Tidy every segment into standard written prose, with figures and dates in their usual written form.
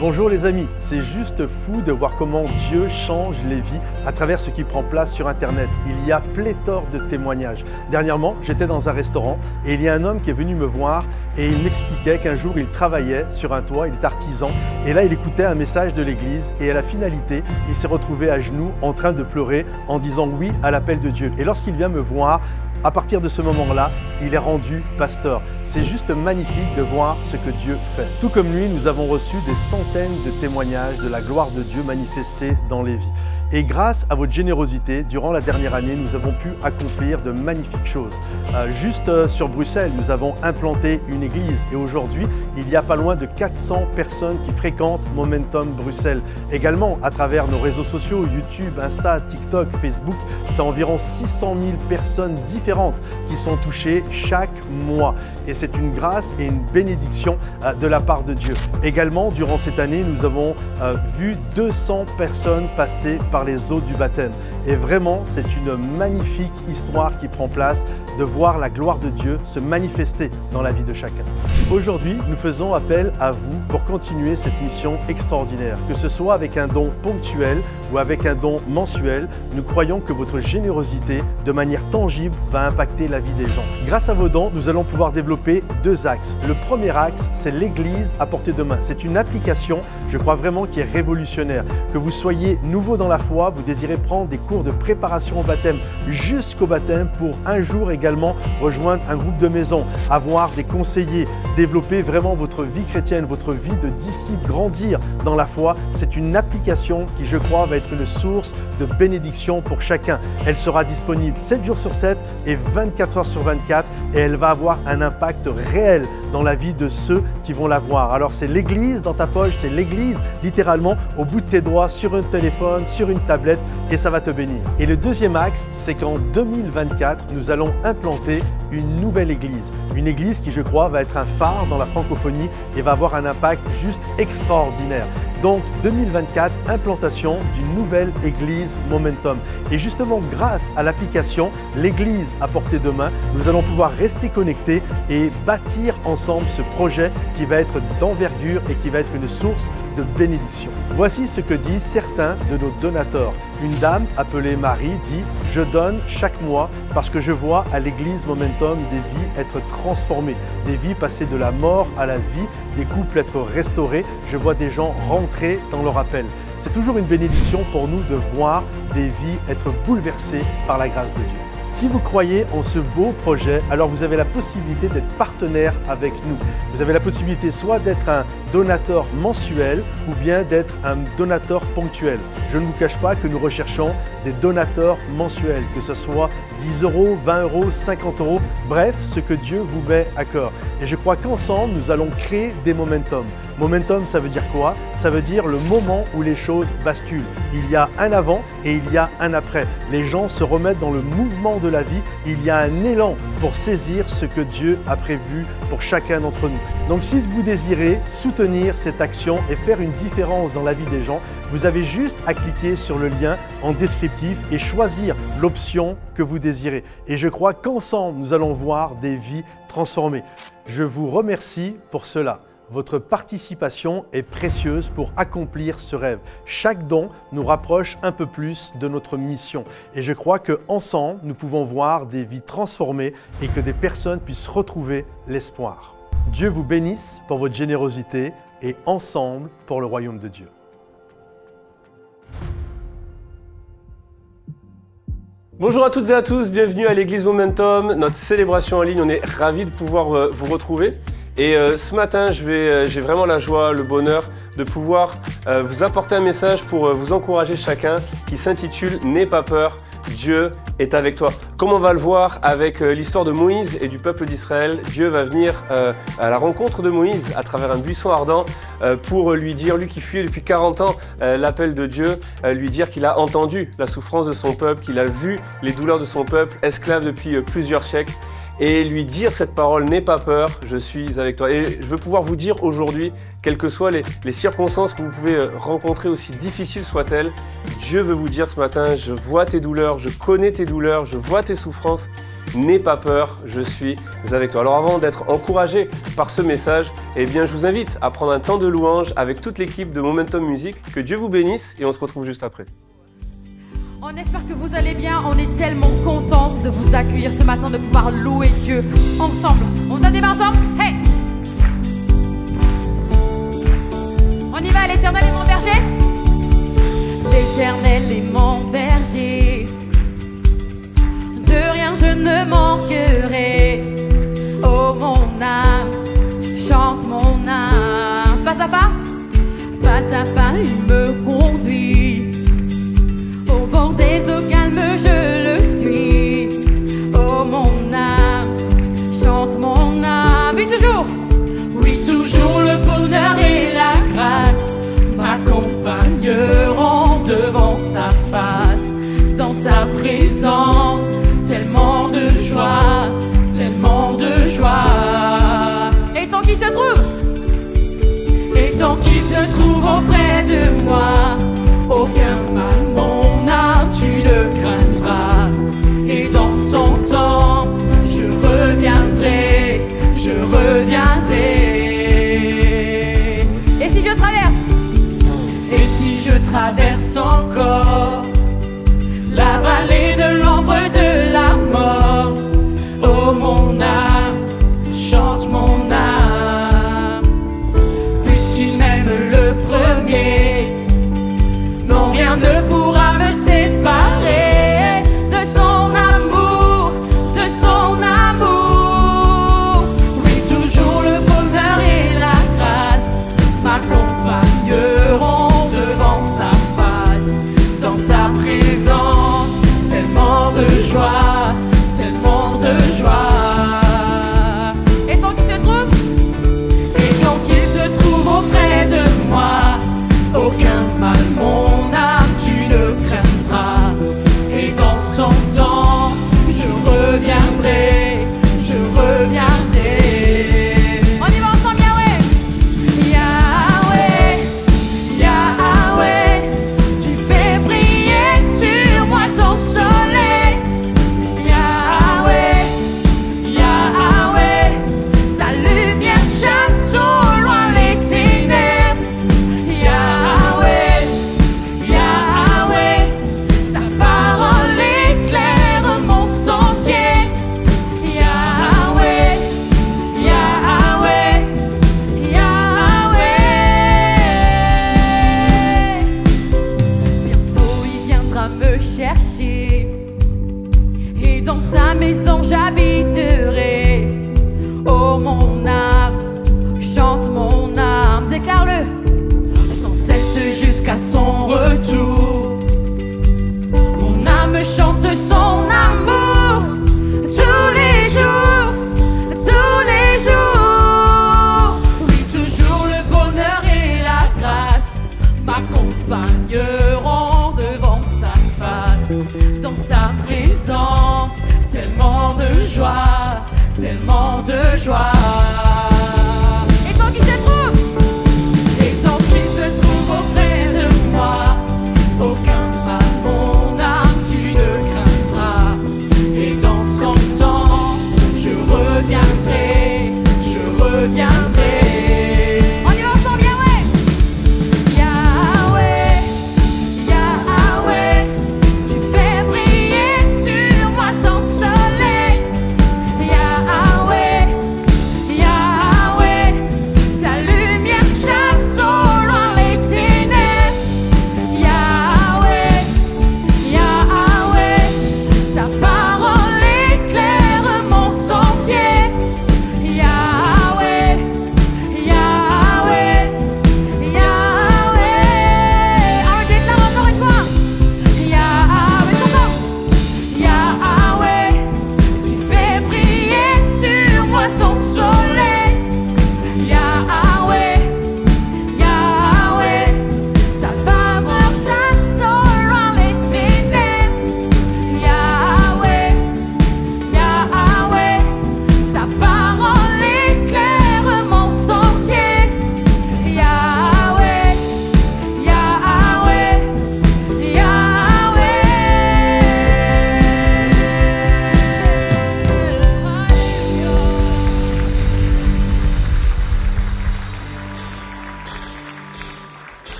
Bonjour les amis, c'est juste fou de voir comment Dieu change les vies à travers ce qui prend place sur Internet. Il y a pléthore de témoignages. Dernièrement, j'étais dans un restaurant et il y a un homme qui est venu me voir et il m'expliquait qu'un jour il travaillait sur un toit, il est artisan et là il écoutait un message de l'église et à la finalité, il s'est retrouvé à genoux en train de pleurer en disant oui à l'appel de Dieu. Et lorsqu'il vient me voir, à partir de ce moment-là, il est rendu pasteur. C'est juste magnifique de voir ce que Dieu fait. Tout comme lui, nous avons reçu des centaines de témoignages de la gloire de Dieu manifestée dans les vies. Et grâce à votre générosité, durant la dernière année, nous avons pu accomplir de magnifiques choses. Juste sur Bruxelles, nous avons implanté une église et aujourd'hui, il y a pas loin de 400 personnes qui fréquentent Momentum Bruxelles. Également, à travers nos réseaux sociaux, YouTube, Insta, TikTok, Facebook, c'est environ 600 000 personnes différentes qui sont touchées chaque mois. Et c'est une grâce et une bénédiction de la part de Dieu. Également, durant cette année, nous avons vu 200 personnes passer par les eaux du baptême. Et vraiment, c'est une magnifique histoire qui prend place de voir la gloire de Dieu se manifester dans la vie de chacun. Aujourd'hui, nous faisons appel à vous pour continuer cette mission extraordinaire. Que ce soit avec un don ponctuel ou avec un don mensuel, nous croyons que votre générosité, de manière tangible, va impacter la vie des gens. Grâce à vos dons, nous allons pouvoir développer deux axes. Le premier axe, c'est l'Église à portée de main. C'est une application, je crois vraiment, qui est révolutionnaire. Que vous soyez nouveau dans la foi, vous désirez prendre des cours de préparation au baptême jusqu'au baptême pour un jour également rejoindre un groupe de maison, avoir des conseillers, développer vraiment votre vie chrétienne, votre vie de disciple, grandir dans la foi. C'est une application qui, je crois, va être une source de bénédiction pour chacun. Elle sera disponible 7 jours sur 7 et 24 heures sur 24 et elle va avoir un impact réel dans la vie de ceux qui vont la voir. Alors c'est l'Église dans ta poche, c'est l'Église littéralement au bout de tes doigts, sur un téléphone, sur une tablette et ça va te bénir. Et le deuxième axe, c'est qu'en 2024, nous allons implanter une nouvelle église. Une église qui, je crois, va être un phare dans la francophonie et va avoir un impact juste extraordinaire. Donc 2024, implantation d'une nouvelle église Momentum. Et justement, grâce à l'application L'église à portée de main, nous allons pouvoir rester connectés et bâtir ensemble ce projet qui va être d'envergure et qui va être une source de bénédiction. Voici ce que disent certains de nos donateurs. Une dame appelée Marie dit « Je donne chaque mois parce que je vois à l'église Momentum des vies être transformées, des vies passer de la mort à la vie, des couples être restaurés, je vois des gens rentrer dans leur appel. » C'est toujours une bénédiction pour nous de voir des vies être bouleversées par la grâce de Dieu. Si vous croyez en ce beau projet, alors vous avez la possibilité d'être partenaire avec nous. Vous avez la possibilité soit d'être un donateur mensuel ou bien d'être un donateur ponctuel. Je ne vous cache pas que nous recherchons des donateurs mensuels, que ce soit 10 €, 20 €, 50 €, bref, ce que Dieu vous met à cœur. Et je crois qu'ensemble, nous allons créer des momentum. Momentum, ça veut dire quoi? Ça veut dire le moment où les choses basculent. Il y a un avant et il y a un après. Les gens se remettent dans le mouvement de la vie. Il y a un élan pour saisir ce que Dieu a prévu pour chacun d'entre nous. Donc si vous désirez soutenir cette action et faire une différence dans la vie des gens, vous avez juste à cliquer sur le lien en descriptif et choisir l'option que vous désirez. Et je crois qu'ensemble, nous allons voir des vies transformées. Je vous remercie pour cela. Votre participation est précieuse pour accomplir ce rêve. Chaque don nous rapproche un peu plus de notre mission. Et je crois qu'ensemble, nous pouvons voir des vies transformées et que des personnes puissent retrouver l'espoir. Dieu vous bénisse pour votre générosité et ensemble pour le royaume de Dieu. Bonjour à toutes et à tous, bienvenue à l'église Momentum, notre célébration en ligne. On est ravis de pouvoir vous retrouver. Et ce matin, j'ai vraiment la joie, le bonheur de pouvoir vous apporter un message pour vous encourager chacun qui s'intitule « N'aie pas peur, Dieu est avec toi ». Comme on va le voir avec l'histoire de Moïse et du peuple d'Israël, Dieu va venir à la rencontre de Moïse à travers un buisson ardent pour lui dire, lui qui fuyait depuis 40 ans l'appel de Dieu, lui dire qu'il a entendu la souffrance de son peuple, qu'il a vu les douleurs de son peuple, esclave depuis plusieurs siècles. Et lui dire cette parole, n'aie pas peur, je suis avec toi. Et je veux pouvoir vous dire aujourd'hui, quelles que soient les circonstances que vous pouvez rencontrer, aussi difficiles soient-elles, Dieu veut vous dire ce matin, je vois tes douleurs, je connais tes douleurs, je vois tes souffrances n'aie pas peur, je suis avec toi. Alors avant d'être encouragé par ce message, eh bien je vous invite à prendre un temps de louange avec toute l'équipe de Momentum Music. Que Dieu vous bénisse et on se retrouve juste après. On espère que vous allez bien, on est tellement contents de vous accueillir ce matin, de pouvoir louer Dieu ensemble. On a des mains ensemble, hey! On y va, l'Éternel est mon berger. L'Éternel est mon berger, de rien je ne manquerai. Oh mon âme, chante mon âme. Pas à pas, il me conduit. Au bord des eaux calmes je le suis. Oh mon âme, chante mon âme. Oui toujours le bonheur et la grâce m'accompagneront devant sa face. Dans sa présence, tellement de joie, tellement de joie. Et tant qu'il se trouve auprès de moi, aucun mal mon âme tu ne craindras. Et dans son temps, je reviendrai. Et si je traverse encore la vallée de l'ombre de la mort, oh mon âme, chante mon âme. Puisqu'il m'aime le premier, non rien ne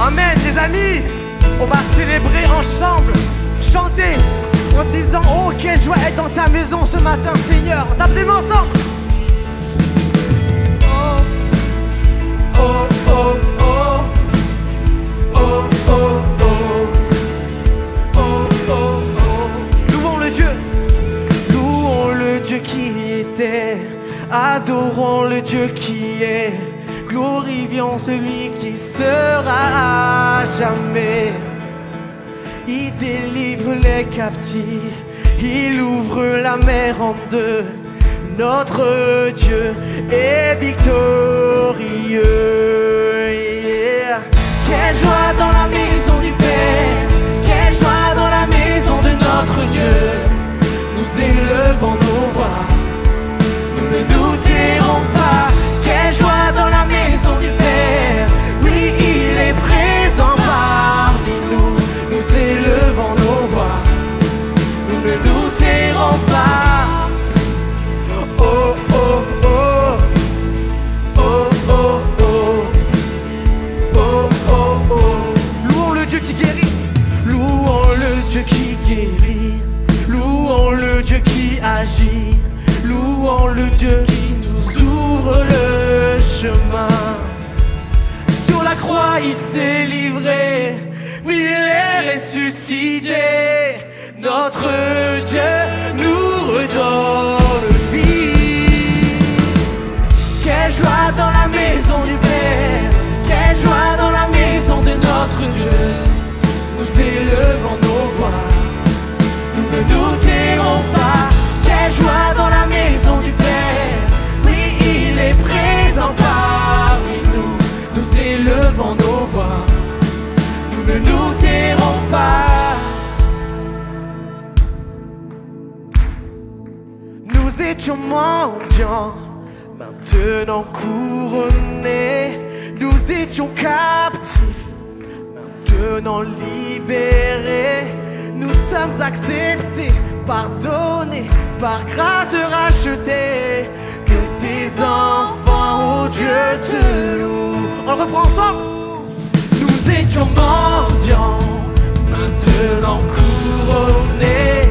Amen, les amis. On va célébrer ensemble, chanter en disant oh quelle joie être dans ta maison ce matin, Seigneur. On tape des mains ensemble. Oh, oh, oh, oh. Oh, oh, oh. Oh, oh, oh. Louons le Dieu. Louons le Dieu qui était. Adorons le Dieu qui est. Glorifions celui qui sera à jamais. Il délivre les captifs, il ouvre la mer en deux. Notre Dieu est victorieux. Yeah. Quelle joie dans la maison du Père, quelle joie dans la maison de notre Dieu. Nous élevons nos voix, nous ne nous tairons pas. Quelle joie dans la maison du Père, oui il est présent parmi nous. Nous élevons nos voix, nous ne nous tairons pas. Oh oh oh, oh oh oh, oh oh oh. Louons le Dieu qui guérit, louons le Dieu qui guérit, louons le Dieu qui agit, louons le Dieu qui nous ouvre le chemin. Sur la croix il s'est livré, oui il est ressuscité. Notre Dieu nous redonne vie. Quelle joie dans la maison du Père, quelle joie dans la maison de notre Dieu. Nous élevons nos voix, nous ne nous tairons pas. Quelle joie dans la maison du Père, oui il est présent parmi nous. Nous élevons nos voix, nous ne nous tairons pas. Nous étions mendiants, maintenant couronnés. Nous étions captifs, maintenant libérés. Nous sommes acceptés, pardonnés, par grâce rachetés. Que tes enfants, oh Dieu, te louent. On le reprend ensemble. Nous étions mendiants, maintenant couronnés.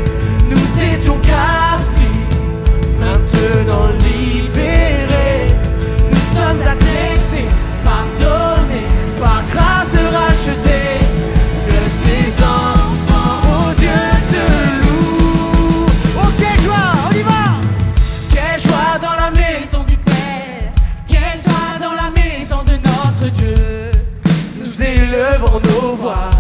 Nous étions captifs, maintenant libérés. Nous sommes acceptés, pardonnés, par grâce rachetés. Que tes enfants, oh Dieu, te louent. Oh quelle joie, on y va. Quelle joie dans la maison du Père, quelle joie dans la maison de notre Dieu. Nous élevons nos voix,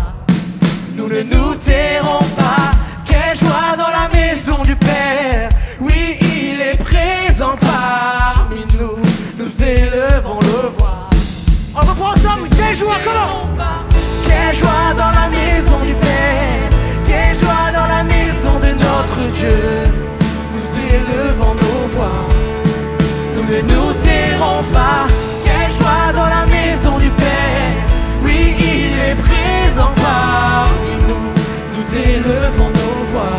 nous ne nous tairons pas. Quelle joie dans la maison du Père, oui il est présent parmi nous. Nous élevons le voix. On reprend ensemble, quelle joie, comment? Quelle joie dans la maison du Père, quelle joie dans la maison de notre Dieu. Nous élevons nos voix, nous ne nous tairons pas. Quelle joie dans la maison du Père, oui il est présent parmi nous. Nous élevons nos voix,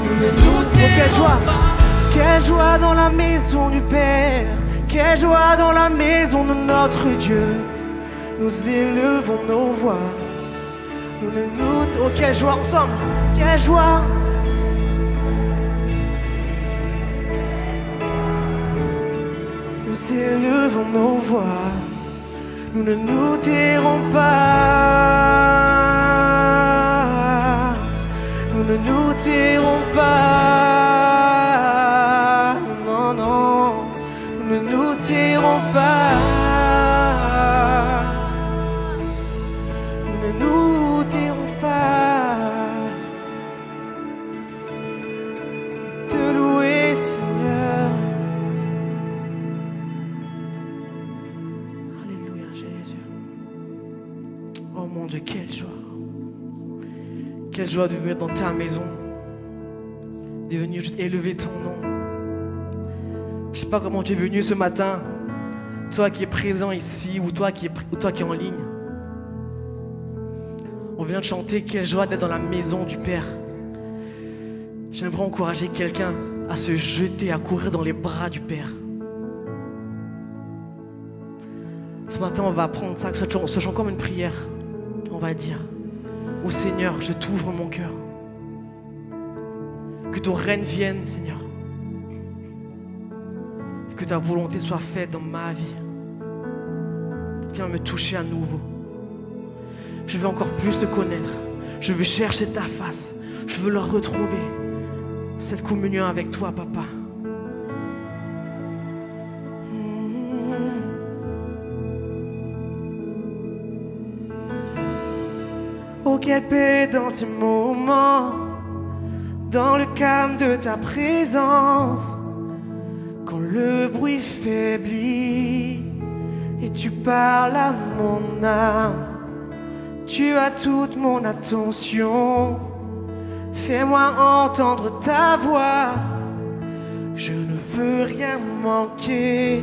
nous ne nous tairons pas. Quelle joie dans la maison du Père, quelle joie dans la maison de notre Dieu. Nous élevons nos voix, nous ne nous... Oh quelle joie ensemble, quelle joie. Nous élevons nos voix, nous ne nous tairons pas. Nous ne nous tairons pas. Non, non, nous ne nous tairons pas. Nous ne nous tairons pas. Te louer, Seigneur. Alléluia, Jésus. Oh mon Dieu, quelle joie. Quelle joie de venir dans ta maison, de venir juste élever ton nom. Je ne sais pas comment tu es venu ce matin, toi qui es présent ici ou toi qui es en ligne. On vient de chanter quelle joie d'être dans la maison du Père. J'aimerais encourager quelqu'un à se jeter, à courir dans les bras du Père. Ce matin, on va prendre ça, ce chant comme une prière. On va dire, ô Seigneur, je t'ouvre mon cœur. Que ton règne vienne, Seigneur. Et que ta volonté soit faite dans ma vie. Viens me toucher à nouveau. Je veux encore plus te connaître. Je veux chercher ta face. Je veux le retrouver. Cette communion avec toi, Papa. Oh, quelle paix dans ces moments, dans le calme de ta présence, quand le bruit faiblit et tu parles à mon âme. Tu as toute mon attention, fais-moi entendre ta voix. Je ne veux rien manquer.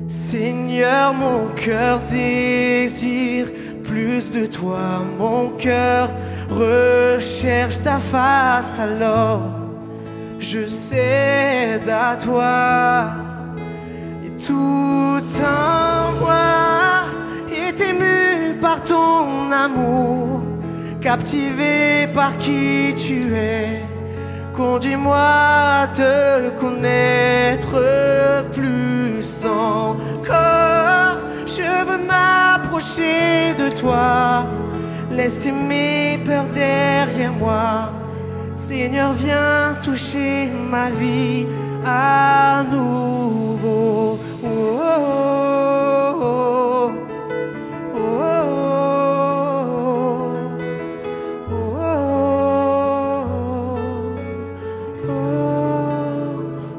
Seigneur, mon cœur désire plus de toi. Mon cœur recherche ta face, alors je cède à toi. Et tout en moi est ému par ton amour, captivé par qui tu es. Conduis-moi à te connaître plus encore. Je veux m'approcher de toi, laisser mes peurs derrière moi. Seigneur, viens toucher ma vie à nouveau. Oh, oh, oh, oh, oh, oh, oh.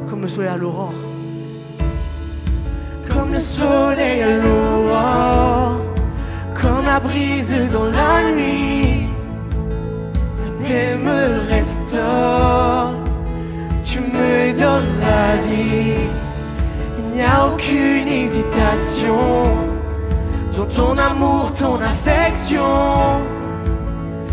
Comme le soleil à l'aurore. Comme le soleil à l'aurore, comme la brise dans la nuit, ta paix me restaure, tu me donnes la vie. Il n'y a aucune hésitation dans ton amour, ton affection.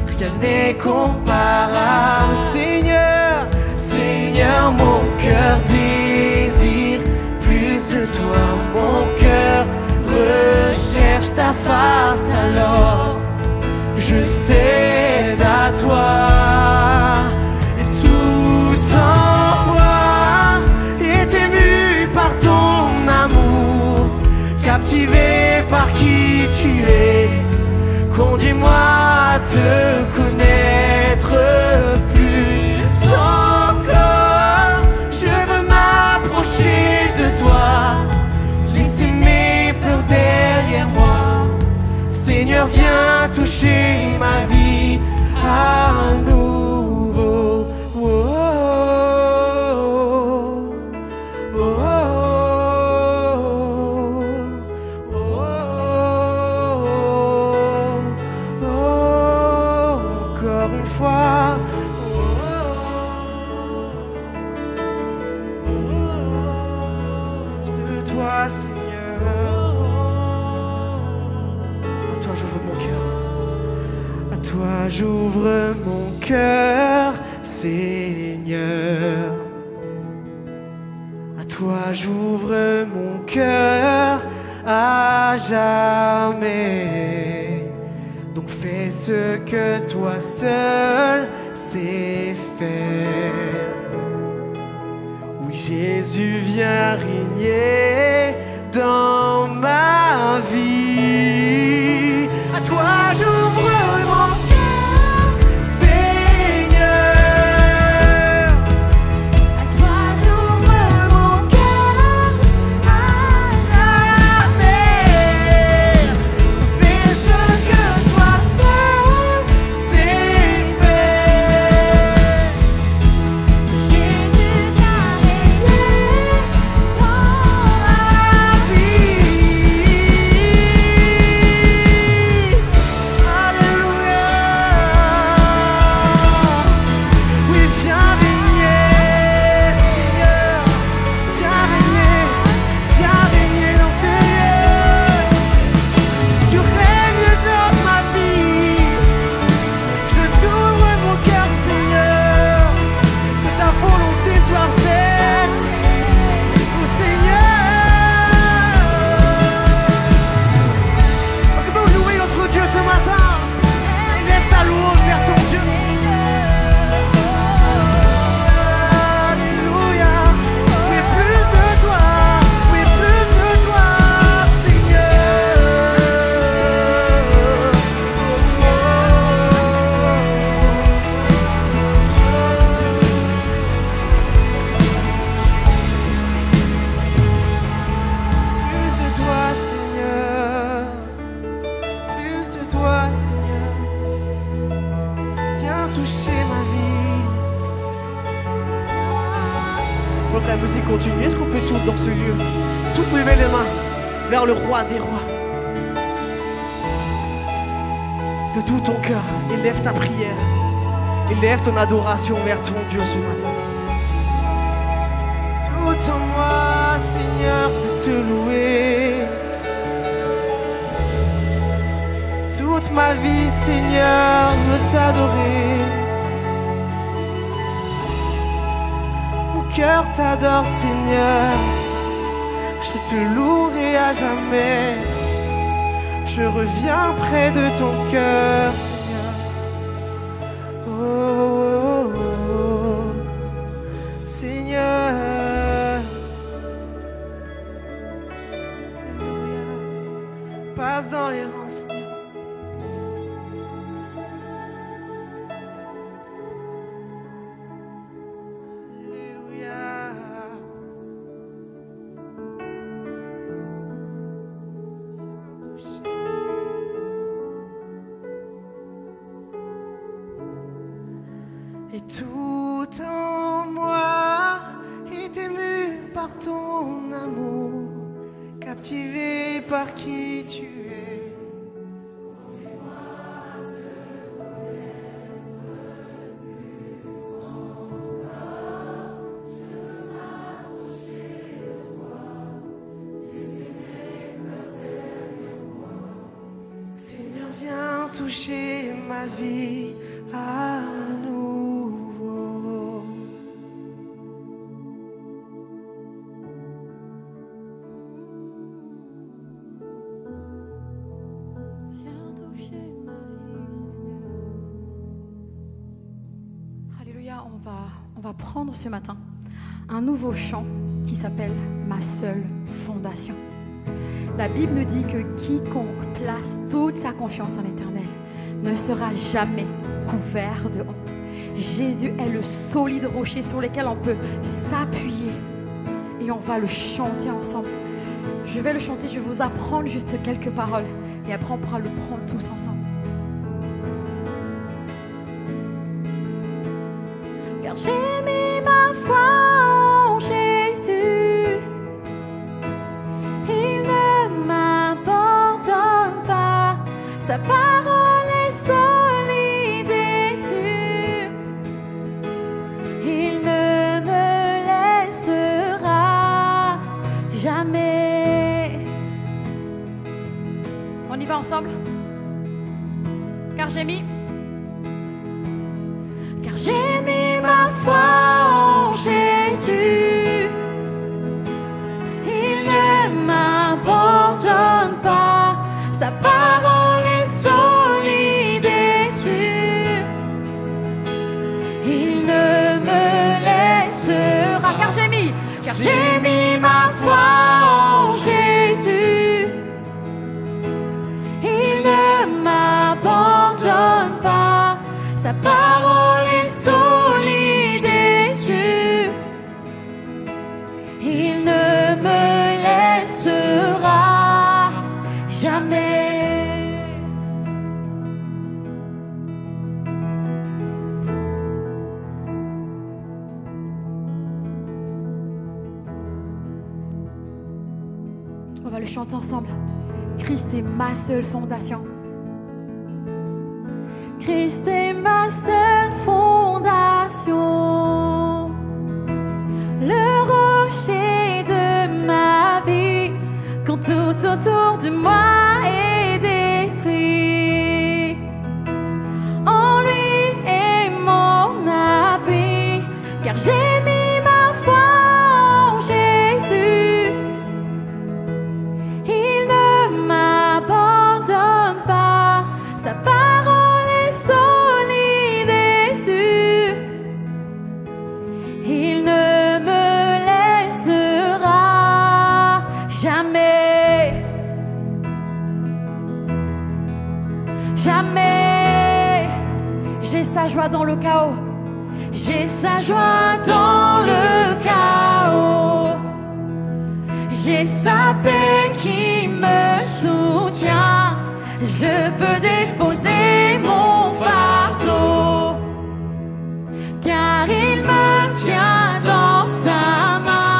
Rien n'est comparable. Seigneur, Seigneur, mon cœur désire plus de toi. Mon cœur recherche ta face, alors je cède à toi. Et tout en moi est ému par ton amour, captivé par qui tu es. Conduis-moi à te connaître plus encore. Je veux m'approcher de toi, laisser mes peurs derrière moi. Seigneur, viens toucher ma vie à nouveau. Oh, oh, oh, oh, oh, oh, encore une fois. De toi, Seigneur. À toi j'ouvre mon cœur. À toi j'ouvre mon cœur, Seigneur. À toi j'ouvre mon cœur à jamais. Donc fais ce que toi seul sais faire. Oui, Jésus, viens régner dans ma vie. À toi j'ouvre mon cœur, Seigneur. À toi j'ouvre mon cœur à jamais. Fais ce que toi seul sais faire. Jésus, viens régner dans ma musique continue, est-ce qu'on peut tous dans ce lieu, tous lever les mains vers le roi des rois? De tout ton cœur, élève ta prière, élève ton adoration vers ton Dieu ce matin. Tout en moi, Seigneur, veut te louer. Toute ma vie, Seigneur, veut t'adorer. Mon cœur t'adore, Seigneur. Je te louerai à jamais. Je reviens près de ton cœur, Seigneur. Oh, oh, oh, Seigneur. Alléluia. Passe dans les rangs, Seigneur. Et tout en moi est ému par ton amour, captivé par qui tu es. Seigneur, viens toucher ma vie à nouveau. Viens toucher ma vie, Seigneur. Alléluia, on va prendre ce matin un nouveau chant qui s'appelle « Ma seule fondation ». La Bible nous dit que quiconque place toute sa confiance en l'Éternel ne sera jamais couvert de honte. Jésus est le solide rocher sur lequel on peut s'appuyer et on va le chanter ensemble. Je vais le chanter, je vais vous apprendre juste quelques paroles et après on pourra le prendre tous ensemble. Car j'ai mis ma foi en Jésus, il ne m'abandonne pas, sa parole est solide et sûre, il ne me laissera jamais. On y va ensemble? Car j'ai mis ma foi en Jésus, il ne m'abandonne pas, sa parole est solide et sûre, il ne me laissera. Car j'ai mis ma foi en Jésus, il ne m'abandonne pas, sa parole est solide et sûre, il ne me laissera jamais. On va le chanter ensemble. Christ est ma seule fondation. Christ est ma seule fondation, le rocher de ma vie, quand tout autour de moi est détruit. En lui est mon appui, car j'ai mis ma foi en Jésus. Il ne m'abandonne pas, sa parole est solide et sûre, il ne me laissera jamais, jamais. J'ai sa joie dans le chaos, j'ai sa joie dans le chaos, j'ai sa paix qui me soutient, je peux déposer mon fardeau, car il me tient dans sa main.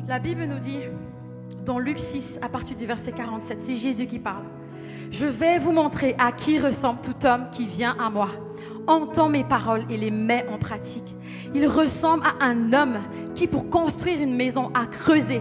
La Bible nous dit, dans Luc 6, à partir du verset 47, c'est Jésus qui parle. « Je vais vous montrer à qui ressemble tout homme qui vient à moi, entend mes paroles et les met en pratique. Il ressemble à un homme qui, pour construire une maison, a creusé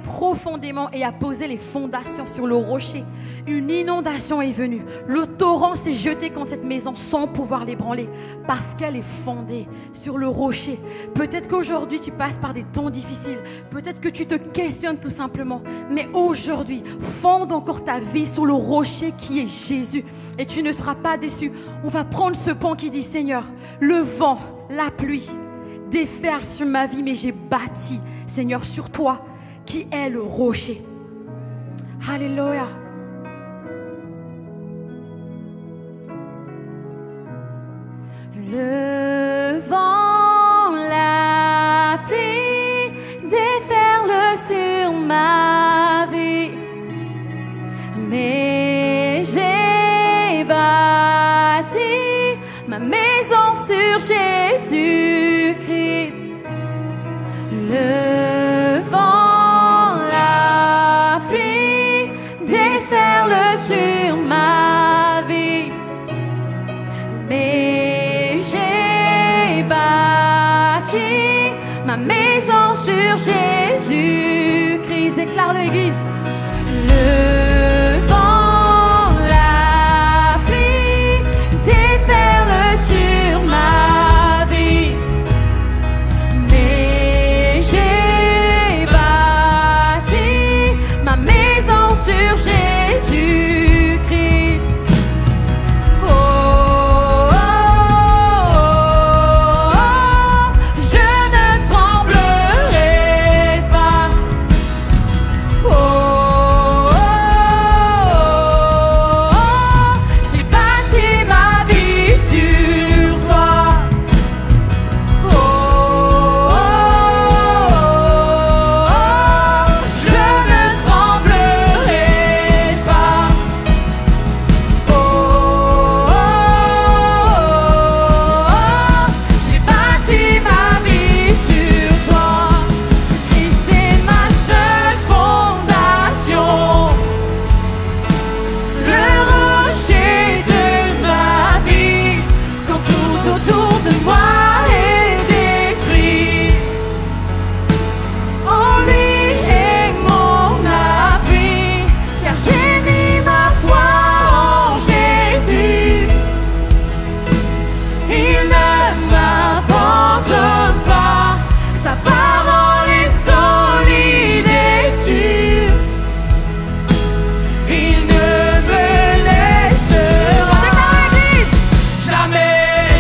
profondément et a posé les fondations sur le rocher. Une inondation est venue. Le torrent s'est jeté contre cette maison sans pouvoir l'ébranler parce qu'elle est fondée sur le rocher. » Peut-être qu'aujourd'hui, tu passes par des temps difficiles. Peut-être que tu te questionnes tout simplement. Mais aujourd'hui, fonde encore ta vie sur le rocher qui est Jésus. Et tu ne seras pas déçu. On va prendre ce pont qui dit, Seigneur, le vent, la pluie déferle sur ma vie, mais j'ai bâti, Seigneur, sur toi, qui est le rocher. Alléluia. Le vent, la pluie déferle sur ma vie, mais j'ai bâti ma maison sur Jésus-Christ. Le vent, la pluie déferle sur ma vie, mais j'ai bâti ma maison sur Jésus-Christ. Déclare l'Église. Le vent, la pluie déferle sur ma vie, mais j'ai bâti ma maison sur Jésus-Christ. Oh, oh, oh, oh, je ne tremblerai pas. Oh, oh, oh, j'ai bâti ma vie sur toi. Oh, oh, oh, je ne tremblerai pas. Oh, oh, oh, j'ai bâti ma vie sur toi. Christ est ma seule fondation, le rocher de ma vie. Quand tout autour de moi est détruit, en lui est mon abri, car j'ai mis ma foi en Jésus. Il ne m'abandonne pas, sa parole est solide et sûre. Il ne me laissera jamais.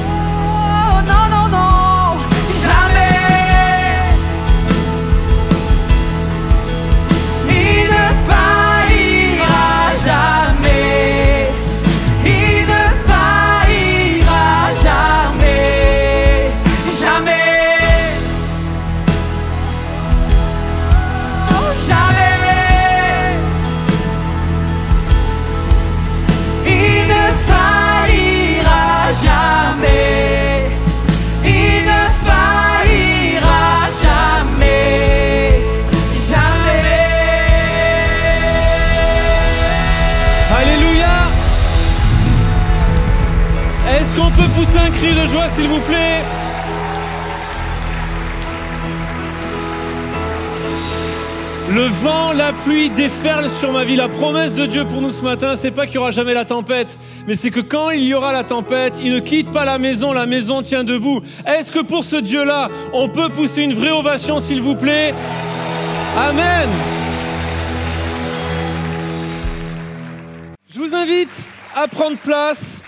Oh non, non, non, jamais. Il ne faillira jamais. Il ne faillira jamais. Jamais. Oh, jamais. Il ne faillira jamais. Il ne faillira jamais. Jamais. Alléluia. Est-ce qu'on peut pousser un cri de joie, s'il vous plaît? Le vent, la pluie déferle sur ma vie. La promesse de Dieu pour nous ce matin, c'est pas qu'il y aura jamais la tempête, mais c'est que quand il y aura la tempête, il ne quitte pas la maison tient debout. Est-ce que pour ce Dieu-là, on peut pousser une vraie ovation, s'il vous plaît? Amen. Je vous invite à prendre place,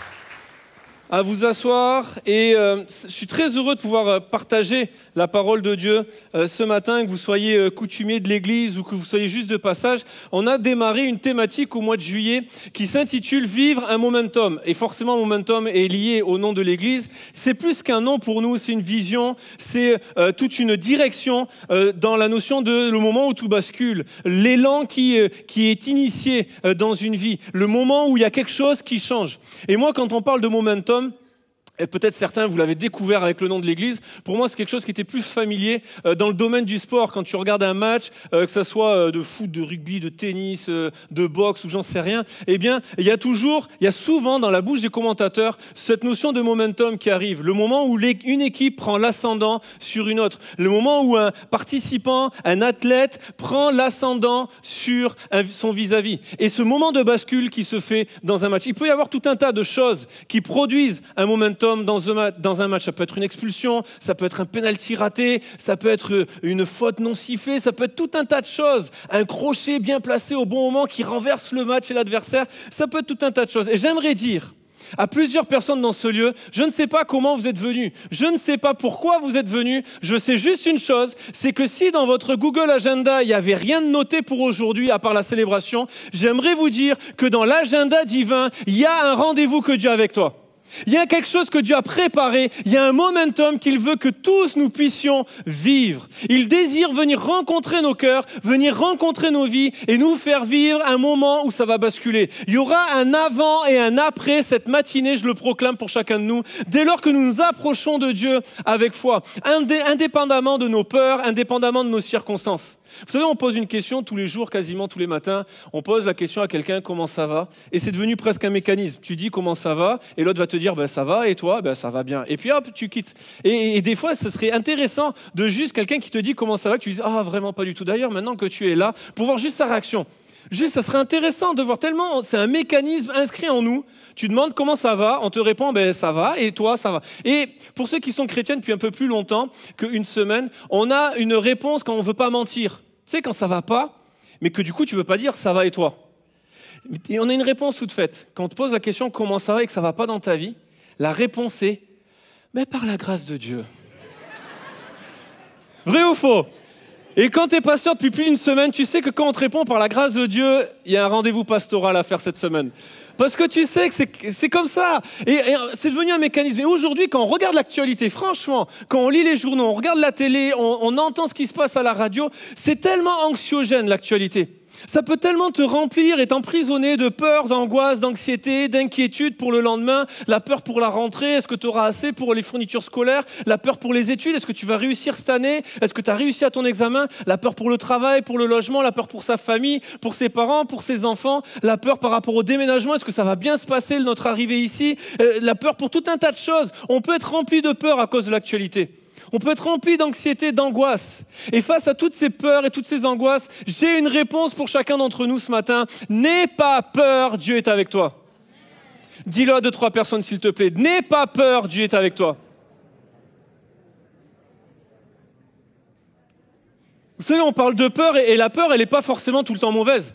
à vous asseoir et je suis très heureux de pouvoir partager la parole de Dieu ce matin, que vous soyez coutumier de l'église ou que vous soyez juste de passage. On a démarré une thématique au mois de juillet qui s'intitule « Vivre un momentum ». Et forcément, momentum est lié au nom de l'église. C'est plus qu'un nom pour nous, c'est une vision, c'est toute une direction dans la notion de le moment où tout bascule, l'élan qui est initié dans une vie, le moment où il y a quelque chose qui change. Et moi, quand on parle de momentum, Et peut-être certains, vous l'avez découvert avec le nom de l'église. Pour moi, c'est quelque chose qui était plus familier dans le domaine du sport. Quand tu regardes un match, que ce soit de foot, de rugby, de tennis, de boxe ou j'en sais rien, eh bien, il y a souvent dans la bouche des commentateurs cette notion de momentum qui arrive. Le moment où une équipe prend l'ascendant sur une autre. Le moment où un participant, un athlète prend l'ascendant sur son vis-à-vis. Et ce moment de bascule qui se fait dans un match. Il peut y avoir tout un tas de choses qui produisent un momentum dans un match. Ça peut être une expulsion, ça peut être un penalty raté, ça peut être une faute non sifflée, ça peut être tout un tas de choses. Un crochet bien placé au bon moment qui renverse le match et l'adversaire, ça peut être tout un tas de choses. Et j'aimerais dire à plusieurs personnes dans ce lieu, je ne sais pas comment vous êtes venus, je ne sais pas pourquoi vous êtes venus, je sais juste une chose, c'est que si dans votre Google Agenda, il n'y avait rien de noté pour aujourd'hui à part la célébration, j'aimerais vous dire que dans l'agenda divin, il y a un rendez-vous que Dieu a avec toi. Il y a quelque chose que Dieu a préparé, il y a un momentum qu'il veut que tous nous puissions vivre. Il désire venir rencontrer nos cœurs, venir rencontrer nos vies et nous faire vivre un moment où ça va basculer. Il y aura un avant et un après cette matinée, je le proclame pour chacun de nous, dès lors que nous nous approchons de Dieu avec foi, indépendamment de nos peurs, indépendamment de nos circonstances. Vous savez, on pose une question tous les jours, quasiment tous les matins. On pose la question à quelqu'un, comment ça va? Et c'est devenu presque un mécanisme. Tu dis comment ça va, et l'autre va te dire, ça va, et toi, ça va bien. Et puis hop, tu quittes. Et des fois, ce serait intéressant de juste quelqu'un qui te dit comment ça va, que tu dis, vraiment pas du tout. D'ailleurs, maintenant que tu es là, pour voir juste sa réaction. Juste, ça serait intéressant de voir tellement, c'est un mécanisme inscrit en nous. Tu demandes comment ça va, on te répond ça va, et toi ça va. Et pour ceux qui sont chrétiens depuis un peu plus longtemps qu'une semaine, on a une réponse quand on ne veut pas mentir. Tu sais, quand ça va pas, mais que du coup tu ne veux pas dire ça va et toi. Et on a une réponse toute faite. Quand on te pose la question comment ça va et que ça ne va pas dans ta vie, la réponse est par la grâce de Dieu. Vrai ou faux? Et quand tu es pasteur depuis plus d'une semaine, tu sais que quand on te répond par la grâce de Dieu, il y a un rendez-vous pastoral à faire cette semaine. Parce que tu sais que c'est comme ça. Et c'est devenu un mécanisme. Et aujourd'hui, quand on regarde l'actualité, franchement, quand on lit les journaux, on regarde la télé, on entend ce qui se passe à la radio, c'est tellement anxiogène l'actualité. Ça peut tellement te remplir et t'emprisonner de peur, d'angoisse, d'anxiété, d'inquiétude pour le lendemain, la peur pour la rentrée, est-ce que tu auras assez pour les fournitures scolaires, la peur pour les études, est-ce que tu vas réussir cette année, est-ce que tu as réussi à ton examen, la peur pour le travail, pour le logement, la peur pour sa famille, pour ses parents, pour ses enfants, la peur par rapport au déménagement, est-ce que ça va bien se passer notre arrivée ici, la peur pour tout un tas de choses. On peut être rempli de peur à cause de l'actualité. On peut être rempli d'anxiété, d'angoisse. Et face à toutes ces peurs et toutes ces angoisses, j'ai une réponse pour chacun d'entre nous ce matin. N'aie pas peur, Dieu est avec toi. Dis-le à 2-3 personnes s'il te plaît. N'aie pas peur, Dieu est avec toi. Vous savez, on parle de peur et la peur, elle n'est pas forcément tout le temps mauvaise.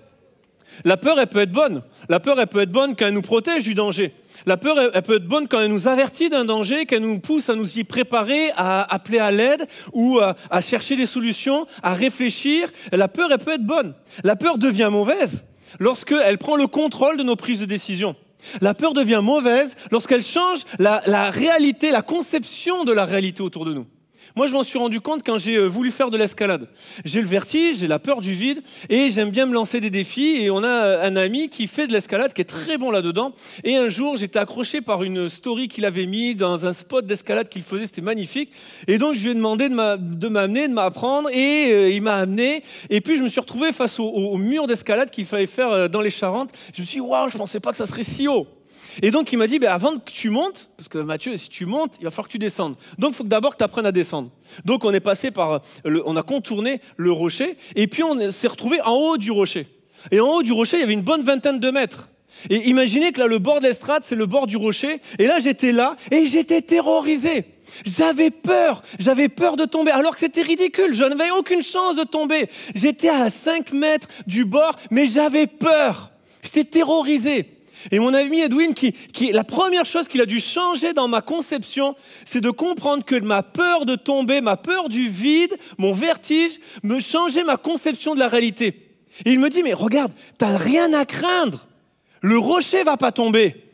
La peur, elle peut être bonne. La peur, elle peut être bonne quand elle nous protège du danger. La peur, elle peut être bonne quand elle nous avertit d'un danger, qu'elle nous pousse à nous y préparer, à appeler à l'aide ou à chercher des solutions, à réfléchir. La peur, elle peut être bonne. La peur devient mauvaise lorsqu'elle prend le contrôle de nos prises de décision. La peur devient mauvaise lorsqu'elle change la réalité, la conception de la réalité autour de nous. Moi, je m'en suis rendu compte quand j'ai voulu faire de l'escalade. J'ai le vertige, j'ai la peur du vide et j'aime bien me lancer des défis. Et on a un ami qui fait de l'escalade, qui est très bon là-dedans. Et un jour, j'étais accroché par une story qu'il avait mis dans un spot d'escalade qu'il faisait. C'était magnifique. Et donc, je lui ai demandé de m'amener, de m'apprendre. Et il m'a amené. Et puis, je me suis retrouvé face au mur d'escalade qu'il fallait faire dans les Charentes. Je me suis dit, waouh, je ne pensais pas que ça serait si haut. Et donc, il m'a dit, avant que tu montes, parce que Mathieu, si tu montes, il va falloir que tu descendes. Donc, il faut que d'abord que tu apprennes à descendre. Donc, on est passé on a contourné le rocher, et puis on s'est retrouvé en haut du rocher. Et en haut du rocher, il y avait une bonne vingtaine de mètres. Et imaginez que là, le bord de l'estrade, c'est le bord du rocher. Et là, j'étais là, et j'étais terrorisé. J'avais peur de tomber, alors que c'était ridicule, je n'avais aucune chance de tomber. J'étais à 5 mètres du bord, mais j'avais peur. J'étais terrorisé. Et mon ami Edwin, la première chose qu'il a dû changer dans ma conception, c'est de comprendre que ma peur de tomber, ma peur du vide, mon vertige, me changeait ma conception de la réalité. Et il me dit, mais regarde, t'as rien à craindre. Le rocher va pas tomber.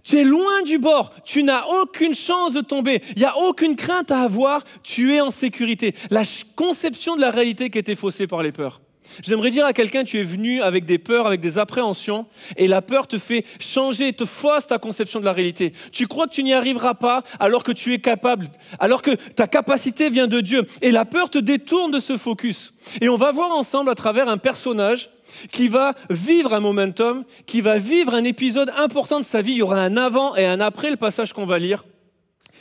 Tu es loin du bord. Tu n'as aucune chance de tomber. Il n'y a aucune crainte à avoir. Tu es en sécurité. La conception de la réalité qui était faussée par les peurs. J'aimerais dire à quelqu'un, tu es venu avec des peurs, avec des appréhensions, et la peur te fait changer, te fausse ta conception de la réalité. Tu crois que tu n'y arriveras pas alors que tu es capable, alors que ta capacité vient de Dieu. Et la peur te détourne de ce focus. Et on va voir ensemble à travers un personnage qui va vivre un momentum, qui va vivre un épisode important de sa vie. Il y aura un avant et un après le passage qu'on va lire.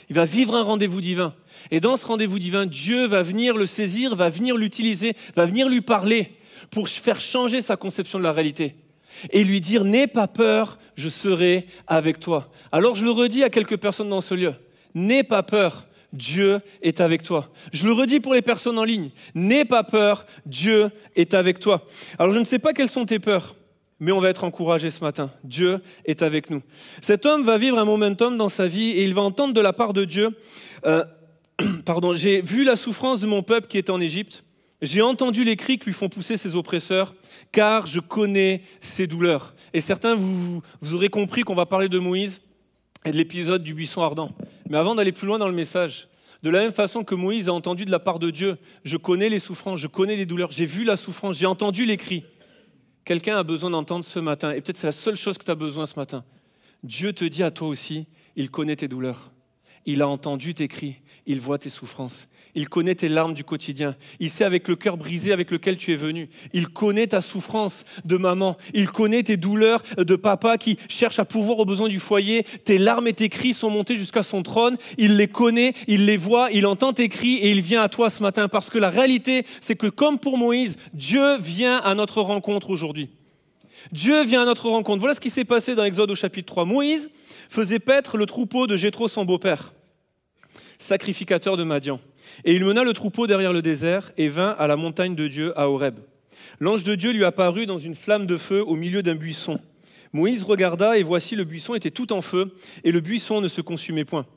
Il va vivre un rendez-vous divin. Et dans ce rendez-vous divin, Dieu va venir le saisir, va venir l'utiliser, va venir lui parler pour faire changer sa conception de la réalité. Et lui dire, n'aie pas peur, je serai avec toi. Alors je le redis à quelques personnes dans ce lieu, n'aie pas peur, Dieu est avec toi. Je le redis pour les personnes en ligne, n'aie pas peur, Dieu est avec toi. Alors je ne sais pas quelles sont tes peurs, mais on va être encouragés ce matin. Dieu est avec nous. Cet homme va vivre un momentum dans sa vie et il va entendre de la part de Dieu, j'ai vu la souffrance de mon peuple qui est en Égypte. J'ai entendu les cris qui lui font pousser ses oppresseurs, car je connais ses douleurs. Et certains, vous aurez compris qu'on va parler de Moïse et de l'épisode du buisson ardent. Mais avant d'aller plus loin dans le message, de la même façon que Moïse a entendu de la part de Dieu, je connais les souffrances, je connais les douleurs, j'ai vu la souffrance, j'ai entendu les cris. Quelqu'un a besoin d'entendre ce matin, et peut-être c'est la seule chose que tu as besoin ce matin. Dieu te dit à toi aussi, il connaît tes douleurs. Il a entendu tes cris, il voit tes souffrances. Il connaît tes larmes du quotidien. Il sait avec le cœur brisé avec lequel tu es venu. Il connaît ta souffrance de maman. Il connaît tes douleurs de papa qui cherche à pourvoir aux besoins du foyer. Tes larmes et tes cris sont montés jusqu'à son trône. Il les connaît, il les voit, il entend tes cris et il vient à toi ce matin. Parce que la réalité, c'est que comme pour Moïse, Dieu vient à notre rencontre aujourd'hui. Dieu vient à notre rencontre. Voilà ce qui s'est passé dans Exode au chapitre 3. Moïse faisait paître le troupeau de Jéthro, son beau-père, sacrificateur de Madian. Et il mena le troupeau derrière le désert et vint à la montagne de Dieu, à Horeb. L'ange de Dieu lui apparut dans une flamme de feu au milieu d'un buisson. Moïse regarda et voici le buisson était tout en feu et le buisson ne se consumait point.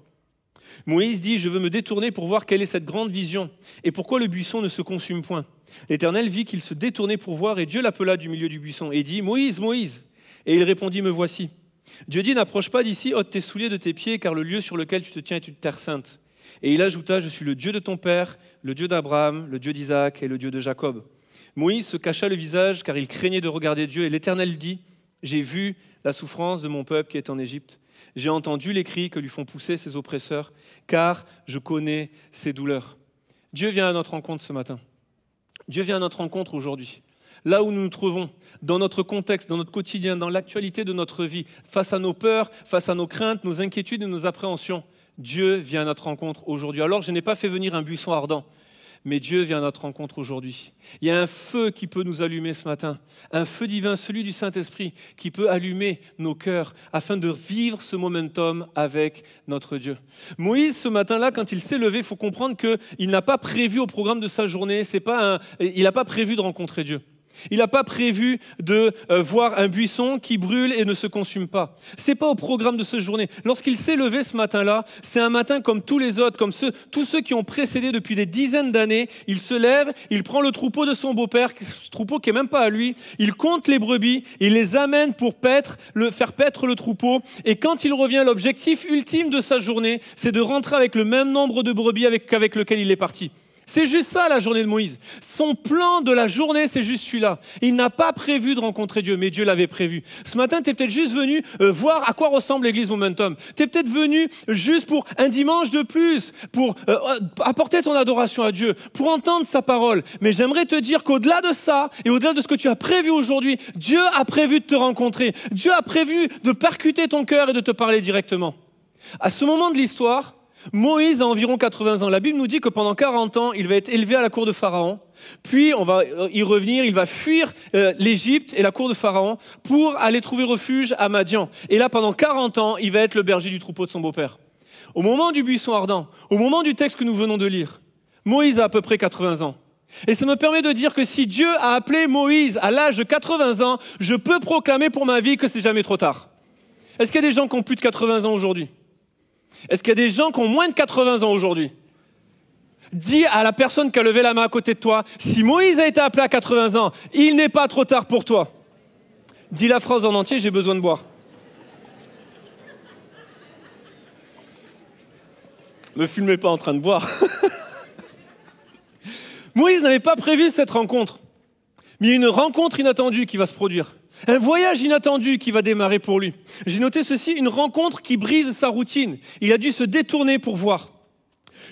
Moïse dit, je veux me détourner pour voir quelle est cette grande vision et pourquoi le buisson ne se consume point. L'Éternel vit qu'il se détournait pour voir et Dieu l'appela du milieu du buisson et dit, Moïse, Moïse. Et il répondit, me voici. Dieu dit, n'approche pas d'ici, ôte tes souliers de tes pieds car le lieu sur lequel tu te tiens est une terre sainte. Et il ajouta, je suis le Dieu de ton père, le Dieu d'Abraham, le Dieu d'Isaac et le Dieu de Jacob. Moïse se cacha le visage car il craignait de regarder Dieu. Et l'Éternel dit, j'ai vu la souffrance de mon peuple qui est en Égypte. J'ai entendu les cris que lui font pousser ses oppresseurs, car je connais ses douleurs. Dieu vient à notre rencontre ce matin. Dieu vient à notre rencontre aujourd'hui. Là où nous nous trouvons, dans notre contexte, dans notre quotidien, dans l'actualité de notre vie, face à nos peurs, face à nos craintes, nos inquiétudes et nos appréhensions, Dieu vient à notre rencontre aujourd'hui. Alors, je n'ai pas fait venir un buisson ardent, mais Dieu vient à notre rencontre aujourd'hui. Il y a un feu qui peut nous allumer ce matin, un feu divin, celui du Saint-Esprit, qui peut allumer nos cœurs afin de vivre ce momentum avec notre Dieu. Moïse, ce matin-là, quand il s'est levé, il faut comprendre qu'il n'a pas prévu au programme de sa journée, il n'a pas prévu de rencontrer Dieu. Il n'a pas prévu de voir un buisson qui brûle et ne se consume pas. Ce n'est pas au programme de cette journée. Lorsqu'il s'est levé ce matin-là, c'est un matin comme tous les autres, comme tous ceux qui ont précédé depuis des dizaines d'années. Il se lève, il prend le troupeau de son beau-père, ce troupeau qui n'est même pas à lui, il compte les brebis, il les amène pour faire paître le troupeau. Et quand il revient, l'objectif ultime de sa journée, c'est de rentrer avec le même nombre de brebis avec lequel il est parti. C'est juste ça la journée de Moïse. Son plan de la journée, c'est juste celui-là. Il n'a pas prévu de rencontrer Dieu, mais Dieu l'avait prévu. Ce matin, tu es peut-être juste venu voir à quoi ressemble l'église Momentum. Tu es peut-être venu juste pour un dimanche de plus, pour apporter ton adoration à Dieu, pour entendre sa parole. Mais j'aimerais te dire qu'au-delà de ça, et au-delà de ce que tu as prévu aujourd'hui, Dieu a prévu de te rencontrer. Dieu a prévu de percuter ton cœur et de te parler directement. À ce moment de l'histoire, Moïse a environ 80 ans. La Bible nous dit que pendant 40 ans, il va être élevé à la cour de Pharaon. Puis, on va y revenir, il va fuir l'Égypte et la cour de Pharaon pour aller trouver refuge à Madian. Et là, pendant 40 ans, il va être le berger du troupeau de son beau-père. Au moment du buisson ardent, au moment du texte que nous venons de lire, Moïse a à peu près 80 ans. Et ça me permet de dire que si Dieu a appelé Moïse à l'âge de 80 ans, je peux proclamer pour ma vie que c'est jamais trop tard. Est-ce qu'il y a des gens qui ont plus de 80 ans aujourd'hui ? Est-ce qu'il y a des gens qui ont moins de 80 ans aujourd'hui ? Dis à la personne qui a levé la main à côté de toi, si Moïse a été appelé à 80 ans, il n'est pas trop tard pour toi. Dis la phrase en entier, j'ai besoin de boire. Me filmez pas en train de boire. Moïse n'avait pas prévu cette rencontre. Mais il y a une rencontre inattendue qui va se produire. Un voyage inattendu qui va démarrer pour lui. J'ai noté ceci, une rencontre qui brise sa routine. Il a dû se détourner pour voir.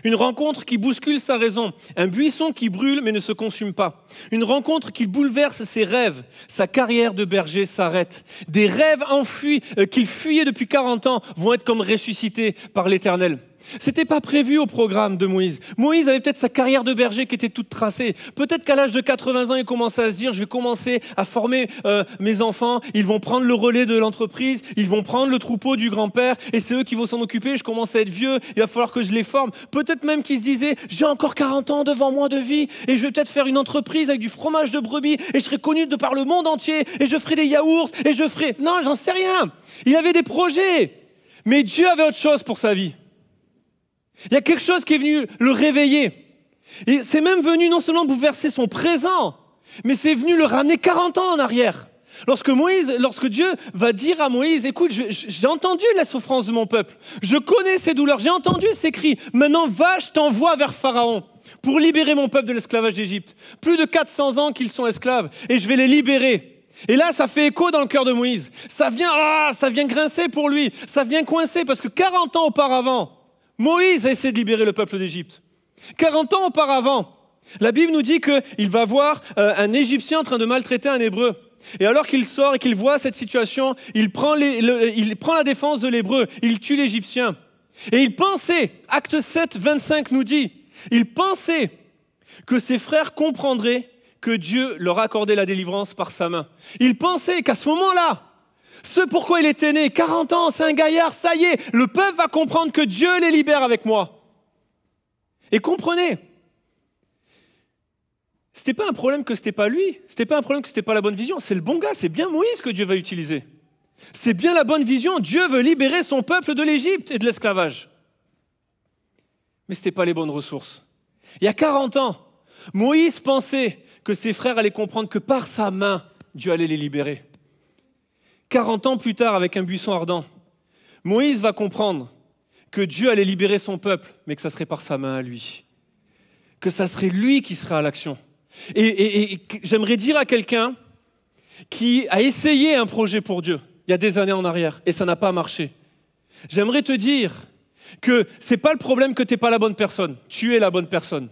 Une rencontre qui bouscule sa raison. Un buisson qui brûle mais ne se consume pas. Une rencontre qui bouleverse ses rêves. Sa carrière de berger s'arrête. Des rêves enfuis qu'il fuyait depuis 40 ans vont être comme ressuscités par l'Éternel. C'était pas prévu au programme de Moïse. Moïse avait peut-être sa carrière de berger qui était toute tracée. Peut-être qu'à l'âge de 80 ans, il commençait à se dire, je vais commencer à former mes enfants. Ils vont prendre le relais de l'entreprise. Ils vont prendre le troupeau du grand-père. Et c'est eux qui vont s'en occuper. Je commence à être vieux. Il va falloir que je les forme. Peut-être même qu'il se disait, j'ai encore 40 ans devant moi de vie. Et je vais peut-être faire une entreprise avec du fromage de brebis. Et je serai connu de par le monde entier. Et je ferai des yaourts. Et je ferai... Non, j'en sais rien. Il avait des projets. Mais Dieu avait autre chose pour sa vie. Il y a quelque chose qui est venu le réveiller. Et c'est même venu non seulement bouleverser son présent, mais c'est venu le ramener 40 ans en arrière. Lorsque Dieu va dire à Moïse, écoute, j'ai entendu la souffrance de mon peuple, je connais ses douleurs, j'ai entendu ses cris, maintenant va, je t'envoie vers Pharaon pour libérer mon peuple de l'esclavage d'Égypte. Plus de 400 ans qu'ils sont esclaves et je vais les libérer. Et là, ça fait écho dans le cœur de Moïse. Ça vient grincer pour lui, ça vient coincer parce que 40 ans auparavant, Moïse a essayé de libérer le peuple d'Égypte. 40 ans auparavant, la Bible nous dit qu'il va voir un Égyptien en train de maltraiter un Hébreu. Et alors qu'il sort et qu'il voit cette situation, il prend la défense de l'Hébreu, il tue l'Égyptien. Et il pensait, acte 7, 25 nous dit, il pensait que ses frères comprendraient que Dieu leur accordait la délivrance par sa main. Il pensait qu'à ce moment-là, ce pourquoi il était né, 40 ans, c'est un gaillard, ça y est, le peuple va comprendre que Dieu les libère avec moi. Et comprenez, c'était pas un problème que c'était pas lui, c'était pas un problème que c'était pas la bonne vision, c'est le bon gars, c'est bien Moïse que Dieu va utiliser. C'est bien la bonne vision, Dieu veut libérer son peuple de l'Égypte et de l'esclavage. Mais c'était pas les bonnes ressources. Il y a 40 ans, Moïse pensait que ses frères allaient comprendre que par sa main, Dieu allait les libérer. 40 ans plus tard, avec un buisson ardent, Moïse va comprendre que Dieu allait libérer son peuple, mais que ça serait par sa main à lui. Que ça serait lui qui serait à l'action. Et j'aimerais dire à quelqu'un qui a essayé un projet pour Dieu, il y a des années en arrière, et ça n'a pas marché. J'aimerais te dire que ce n'est pas le problème que tu n'es pas la bonne personne. Tu es la bonne personne.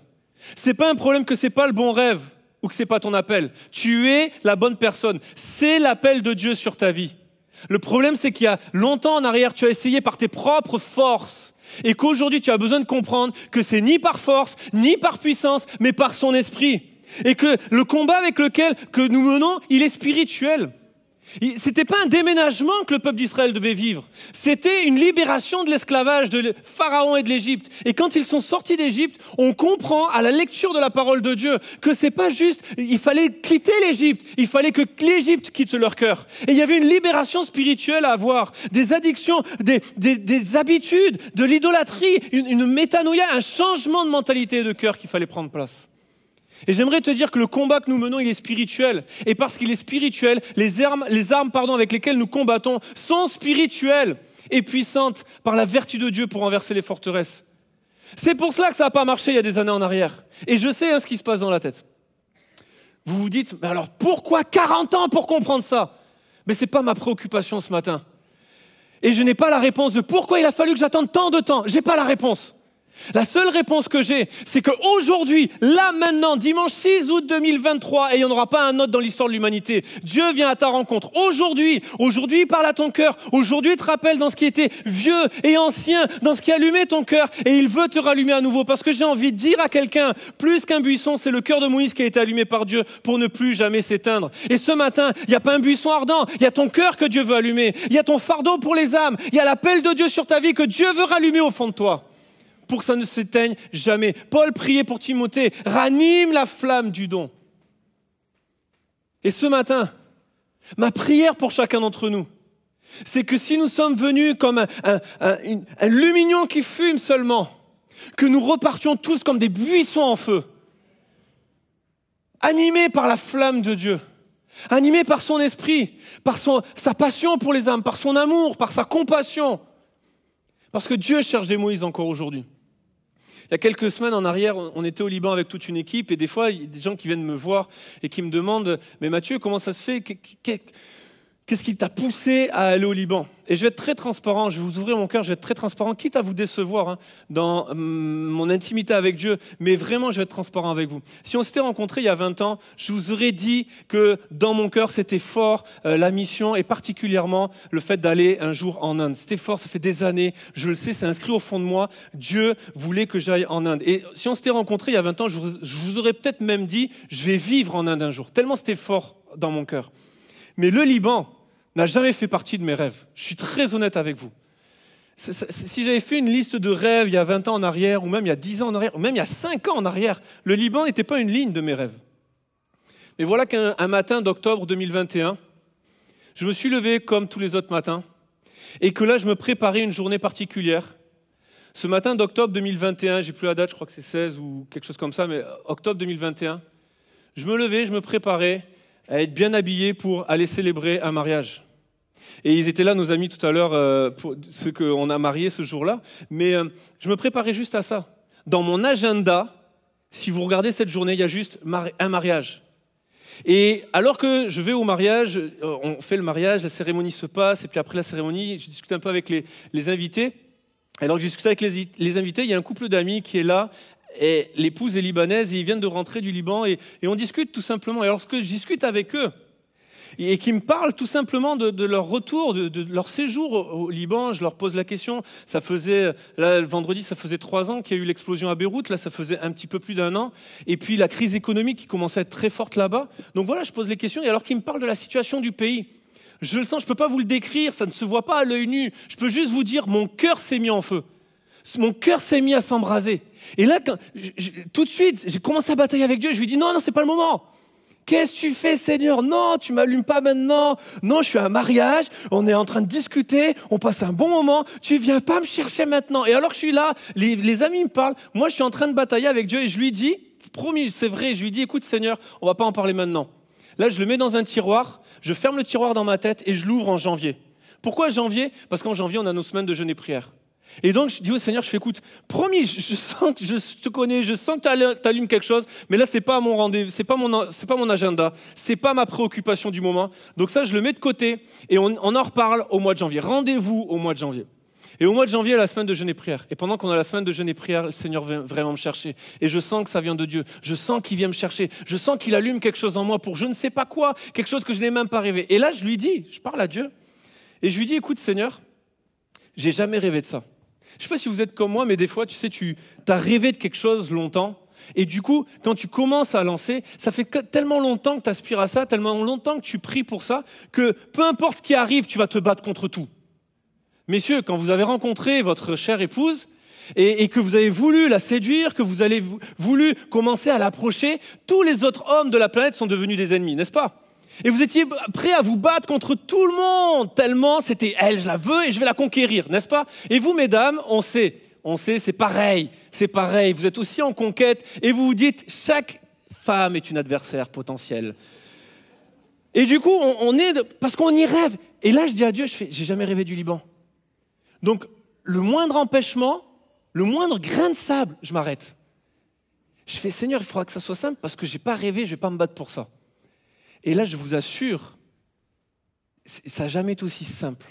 Ce n'est pas un problème que ce n'est pas le bon rêve. Ou que ce n'est pas ton appel. Tu es la bonne personne. C'est l'appel de Dieu sur ta vie. Le problème, c'est qu'il y a longtemps en arrière, tu as essayé par tes propres forces et qu'aujourd'hui, tu as besoin de comprendre que c'est ni par force, ni par puissance, mais par son esprit. Et que le combat avec lequel que nous menons, il est spirituel. C'était pas un déménagement que le peuple d'Israël devait vivre. C'était une libération de l'esclavage de Pharaon et de l'Égypte. Et quand ils sont sortis d'Égypte, on comprend à la lecture de la parole de Dieu que c'est pas juste, il fallait quitter l'Égypte, il fallait que l'Égypte quitte leur cœur. Et il y avait une libération spirituelle à avoir, des addictions, des habitudes, de l'idolâtrie, une métanoïa, un changement de mentalité et de cœur qu'il fallait prendre place. Et j'aimerais te dire que le combat que nous menons, il est spirituel. Et parce qu'il est spirituel, les armes avec lesquelles nous combattons sont spirituelles et puissantes par la vertu de Dieu pour renverser les forteresses. C'est pour cela que ça n'a pas marché il y a des années en arrière. Et je sais ce qui se passe dans la tête. Vous vous dites, mais alors pourquoi 40 ans pour comprendre ça? Mais ce n'est pas ma préoccupation ce matin. Et je n'ai pas la réponse de pourquoi il a fallu que j'attende tant de temps. Je n'ai pas la réponse. La seule réponse que j'ai, c'est qu'aujourd'hui, là maintenant, dimanche 6 août 2023, et il n'y en aura pas un autre dans l'histoire de l'humanité, Dieu vient à ta rencontre. Aujourd'hui, il parle à ton cœur. Aujourd'hui, il te rappelle dans ce qui était vieux et ancien, dans ce qui allumait ton cœur, et il veut te rallumer à nouveau. Parce que j'ai envie de dire à quelqu'un, plus qu'un buisson, c'est le cœur de Moïse qui a été allumé par Dieu pour ne plus jamais s'éteindre. Et ce matin, il n'y a pas un buisson ardent, il y a ton cœur que Dieu veut allumer. Il y a ton fardeau pour les âmes, il y a l'appel de Dieu sur ta vie que Dieu veut rallumer au fond de toi, pour que ça ne s'éteigne jamais. Paul priait pour Timothée, ranime la flamme du don. Et ce matin, ma prière pour chacun d'entre nous, c'est que si nous sommes venus comme un lumignon qui fume seulement, que nous repartions tous comme des buissons en feu, animés par la flamme de Dieu, animés par son esprit, par sa passion pour les âmes, par son amour, par sa compassion. Parce que Dieu cherche des Moïse encore aujourd'hui. Il y a quelques semaines en arrière, on était au Liban avec toute une équipe et des fois, il y a des gens qui viennent me voir et qui me demandent « Mais Mathieu, comment ça se fait ? Qu'est-ce qui t'a poussé à aller au Liban ?» Et je vais être très transparent, je vais vous ouvrir mon cœur, je vais être très transparent, quitte à vous décevoir dans mon intimité avec Dieu, mais vraiment, je vais être transparent avec vous. Si on s'était rencontrés il y a 20 ans, je vous aurais dit que dans mon cœur, c'était fort la mission et particulièrement le fait d'aller un jour en Inde. C'était fort, ça fait des années, je le sais, c'est inscrit au fond de moi. Dieu voulait que j'aille en Inde. Et si on s'était rencontrés il y a 20 ans, je vous aurais peut-être même dit, je vais vivre en Inde un jour, tellement c'était fort dans mon cœur. Mais le Liban n'a jamais fait partie de mes rêves. Je suis très honnête avec vous. Si j'avais fait une liste de rêves il y a 20 ans en arrière, ou même il y a 10 ans en arrière, ou même il y a 5 ans en arrière, le Liban n'était pas une ligne de mes rêves. Mais voilà qu'un matin d'octobre 2021, je me suis levé comme tous les autres matins, et que là, je me préparais une journée particulière. Ce matin d'octobre 2021, j'ai plus la date, je crois que c'est 16 ou quelque chose comme ça, mais octobre 2021, je me levais, je me préparais à être bien habillé pour aller célébrer un mariage. Et ils étaient là, nos amis, tout à l'heure, pour ceux qu'on a mariés ce jour-là. Mais je me préparais juste à ça. Dans mon agenda, si vous regardez cette journée, il y a juste un mariage. Et alors que je vais au mariage, on fait le mariage, la cérémonie se passe, et puis après la cérémonie, je discute un peu avec les invités. Et alors que je discute avec les invités, il y a un couple d'amis qui est là, et l'épouse est libanaise, et ils viennent de rentrer du Liban, et on discute tout simplement. Et lorsque je discute avec eux, et qui me parlent tout simplement de leur retour, de leur séjour au Liban. Je leur pose la question. Ça faisait, là, le vendredi, ça faisait 3 ans qu'il y a eu l'explosion à Beyrouth. Là, ça faisait un petit peu plus d'1 an. Et puis, la crise économique qui commençait à être très forte là-bas. Donc voilà, je pose les questions. Et alors qu'ils me parlent de la situation du pays, je le sens, je ne peux pas vous le décrire, ça ne se voit pas à l'œil nu. Je peux juste vous dire, mon cœur s'est mis en feu. Mon cœur s'est mis à s'embraser. Et là, tout de suite, j'ai commencé à batailler avec Dieu. Je lui dis, non, c'est pas le moment. Qu'est-ce que tu fais, Seigneur? Non, tu m'allumes pas maintenant. Non, je suis à un mariage, on est en train de discuter, on passe un bon moment. Tu viens pas me chercher maintenant. Et alors que je suis là, les amis me parlent. Moi, je suis en train de batailler avec Dieu et je lui dis, promis, c'est vrai, je lui dis, écoute, Seigneur, on va pas en parler maintenant. Là, je le mets dans un tiroir, je ferme le tiroir dans ma tête et je l'ouvre en janvier. Pourquoi janvier? Parce qu'en janvier, on a nos semaines de jeûne et prière. Et donc, je dis au Seigneur, je fais, écoute, promis, je sens que je te connais, je sens que tu allumes quelque chose, mais là, c'est pas mon rendez-vous, c'est pas mon agenda, c'est pas ma préoccupation du moment. Donc ça, je le mets de côté et on en reparle au mois de janvier. Rendez-vous au mois de janvier. Et au mois de janvier, la semaine de jeûne et prière. Et pendant qu'on a la semaine de jeûne et prière, le Seigneur vient vraiment me chercher. Et je sens que ça vient de Dieu. Je sens qu'il vient me chercher. Je sens qu'il allume quelque chose en moi pour je ne sais pas quoi, quelque chose que je n'ai même pas rêvé. Et là, je lui dis, je parle à Dieu, et je lui dis, écoute, Seigneur, j'ai jamais rêvé de ça. Je ne sais pas si vous êtes comme moi, mais des fois, tu sais, tu as rêvé de quelque chose longtemps. Et du coup, quand tu commences à lancer, ça fait tellement longtemps que tu aspires à ça, tellement longtemps que tu pries pour ça, que peu importe ce qui arrive, tu vas te battre contre tout. Messieurs, quand vous avez rencontré votre chère épouse et que vous avez voulu la séduire, que vous avez voulu commencer à l'approcher, tous les autres hommes de la planète sont devenus des ennemis, n'est-ce pas ? Et vous étiez prêts à vous battre contre tout le monde, tellement c'était elle, je la veux et je vais la conquérir, n'est-ce pas? Et vous, mesdames, on sait, c'est pareil, vous êtes aussi en conquête et vous vous dites, chaque femme est une adversaire potentielle. Et du coup, parce qu'on y rêve. Et là, je dis à Dieu, j'ai jamais rêvé du Liban. Donc, le moindre empêchement, le moindre grain de sable, je m'arrête. Je fais, Seigneur, il faudra que ça soit simple parce que j'ai pas rêvé, je vais pas me battre pour ça. Et là, je vous assure, ça n'a jamais été aussi simple.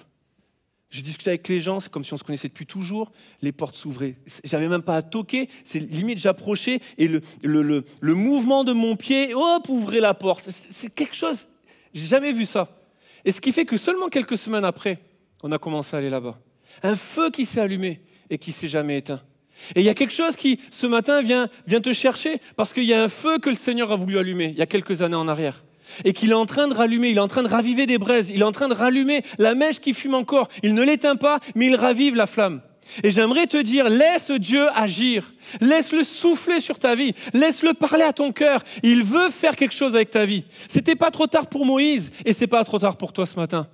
Je discutais avec les gens, c'est comme si on se connaissait depuis toujours, les portes s'ouvraient. J'avais même pas à toquer, c'est limite j'approchais et le mouvement de mon pied, hop, ouvrait la porte. C'est quelque chose, j'ai jamais vu ça. Et ce qui fait que seulement quelques semaines après, on a commencé à aller là-bas. Un feu qui s'est allumé et qui s'est jamais éteint. Et il y a quelque chose qui, ce matin, vient te chercher parce qu'il y a un feu que le Seigneur a voulu allumer il y a quelques années en arrière. Et qu'il est en train de rallumer, il est en train de raviver des braises, il est en train de rallumer la mèche qui fume encore. Il ne l'éteint pas, mais il ravive la flamme. Et j'aimerais te dire, laisse Dieu agir, laisse-le souffler sur ta vie, laisse-le parler à ton cœur. Il veut faire quelque chose avec ta vie. C'était pas trop tard pour Moïse et c'est pas trop tard pour toi ce matin.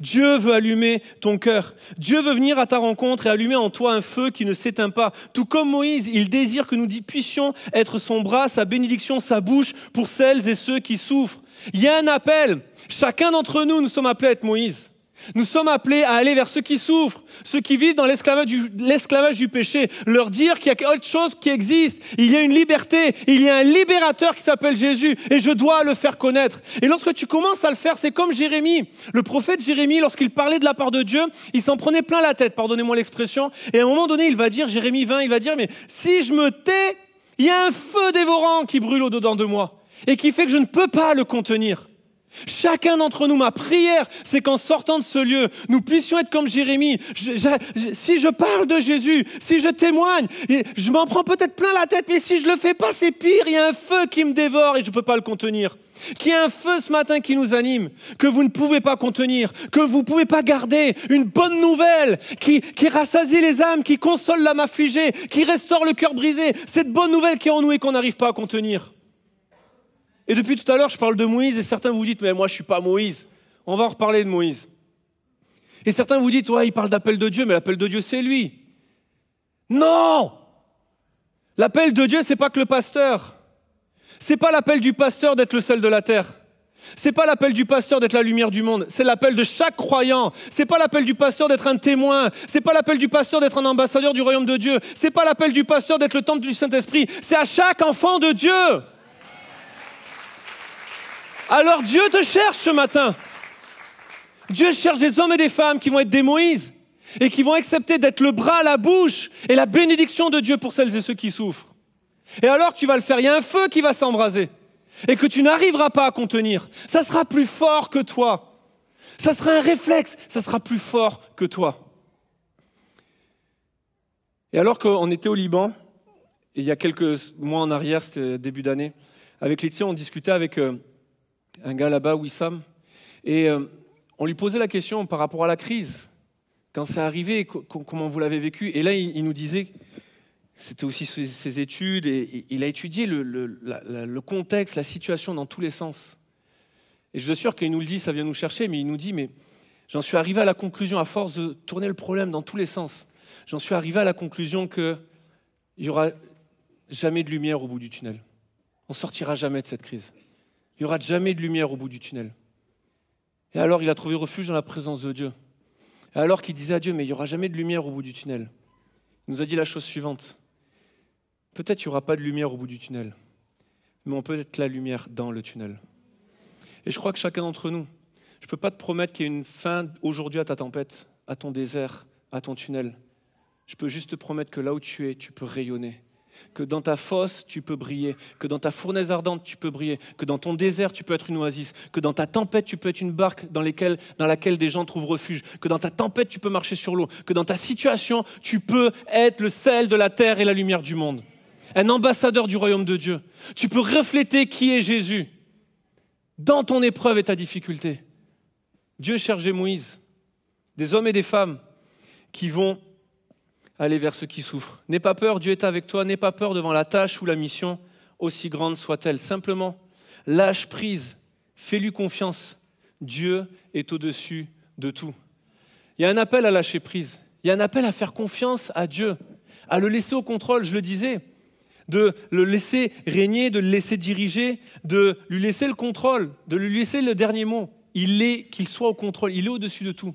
Dieu veut allumer ton cœur. Dieu veut venir à ta rencontre et allumer en toi un feu qui ne s'éteint pas. Tout comme Moïse, il désire que nous puissions être son bras, sa bénédiction, sa bouche pour celles et ceux qui souffrent. Il y a un appel. Chacun d'entre nous sommes appelés à être Moïse. Nous sommes appelés à aller vers ceux qui souffrent, ceux qui vivent dans l'esclavage du péché, leur dire qu'il y a autre chose qui existe, il y a une liberté, il y a un libérateur qui s'appelle Jésus et je dois le faire connaître. Et lorsque tu commences à le faire, c'est comme Jérémie. Le prophète Jérémie, lorsqu'il parlait de la part de Dieu, il s'en prenait plein la tête, pardonnez-moi l'expression, et à un moment donné, il va dire, Jérémie 20, il va dire, mais si je me tais, il y a un feu dévorant qui brûle au-dedans de moi et qui fait que je ne peux pas le contenir. Chacun d'entre nous, ma prière, c'est qu'en sortant de ce lieu, nous puissions être comme Jérémie. Si je parle de Jésus, si je témoigne, je m'en prends peut-être plein la tête, mais si je le fais pas, c'est pire. Il y a un feu qui me dévore et je ne peux pas le contenir. Qu'il y a un feu ce matin qui nous anime, que vous ne pouvez pas contenir, que vous ne pouvez pas garder. Une bonne nouvelle qui rassasie les âmes, qui console l'âme affligée, qui restaure le cœur brisé. Cette bonne nouvelle qui est en nous et qu'on n'arrive pas à contenir. Et depuis tout à l'heure, je parle de Moïse et certains vous dites « mais moi je ne suis pas Moïse ». On va en reparler de Moïse. Et certains vous dites « ouais, il parle d'appel de Dieu, mais l'appel de Dieu c'est lui ». Non! L'appel de Dieu, ce n'est pas que le pasteur. Ce n'est pas l'appel du pasteur d'être le sel de la terre. Ce n'est pas l'appel du pasteur d'être la lumière du monde. C'est l'appel de chaque croyant. Ce n'est pas l'appel du pasteur d'être un témoin. Ce n'est pas l'appel du pasteur d'être un ambassadeur du royaume de Dieu. Ce n'est pas l'appel du pasteur d'être le temple du Saint-Esprit. C'est à chaque enfant de Dieu. Alors Dieu te cherche ce matin. Dieu cherche des hommes et des femmes qui vont être des Moïse et qui vont accepter d'être le bras, la bouche et la bénédiction de Dieu pour celles et ceux qui souffrent. Et alors que tu vas le faire, il y a un feu qui va s'embraser et que tu n'arriveras pas à contenir. Ça sera plus fort que toi. Ça sera un réflexe, ça sera plus fort que toi. Et alors qu'on était au Liban, et il y a quelques mois en arrière, c'était début d'année, avec Laetitia, on discutait avec un gars là-bas, Wissam, et on lui posait la question par rapport à la crise, quand c'est arrivé, comment vous l'avez vécu. Et là, il nous disait, c'était aussi ses études, et il a étudié le contexte, la situation dans tous les sens. Et je suis sûr qu'il nous le dit, ça vient nous chercher, mais il nous dit, mais j'en suis arrivé à la conclusion, à force de tourner le problème dans tous les sens, j'en suis arrivé à la conclusion qu'il n'y aura jamais de lumière au bout du tunnel. On ne sortira jamais de cette crise. Il n'y aura jamais de lumière au bout du tunnel. Et alors, il a trouvé refuge dans la présence de Dieu. Et alors qu'il disait à Dieu, mais il n'y aura jamais de lumière au bout du tunnel. Il nous a dit la chose suivante. Peut-être qu'il n'y aura pas de lumière au bout du tunnel, mais on peut être la lumière dans le tunnel. Et je crois que chacun d'entre nous, je ne peux pas te promettre qu'il y a une fin aujourd'hui à ta tempête, à ton désert, à ton tunnel. Je peux juste te promettre que là où tu es, tu peux rayonner. Que dans ta fosse, tu peux briller, que dans ta fournaise ardente, tu peux briller, que dans ton désert, tu peux être une oasis, que dans ta tempête, tu peux être une barque dans laquelle des gens trouvent refuge, que dans ta tempête, tu peux marcher sur l'eau, que dans ta situation, tu peux être le sel de la terre et la lumière du monde. Un ambassadeur du royaume de Dieu. Tu peux refléter qui est Jésus dans ton épreuve et ta difficulté. Dieu cherche des Moïse, des hommes et des femmes qui vont aller vers ceux qui souffrent. N'aie pas peur, Dieu est avec toi. N'aie pas peur devant la tâche ou la mission, aussi grande soit-elle. Simplement, lâche prise, fais-lui confiance. Dieu est au-dessus de tout. Il y a un appel à lâcher prise. Il y a un appel à faire confiance à Dieu, à le laisser au contrôle, je le disais, de le laisser régner, de le laisser diriger, de lui laisser le contrôle, de lui laisser le dernier mot. Qu'il soit au contrôle, il est au-dessus de tout.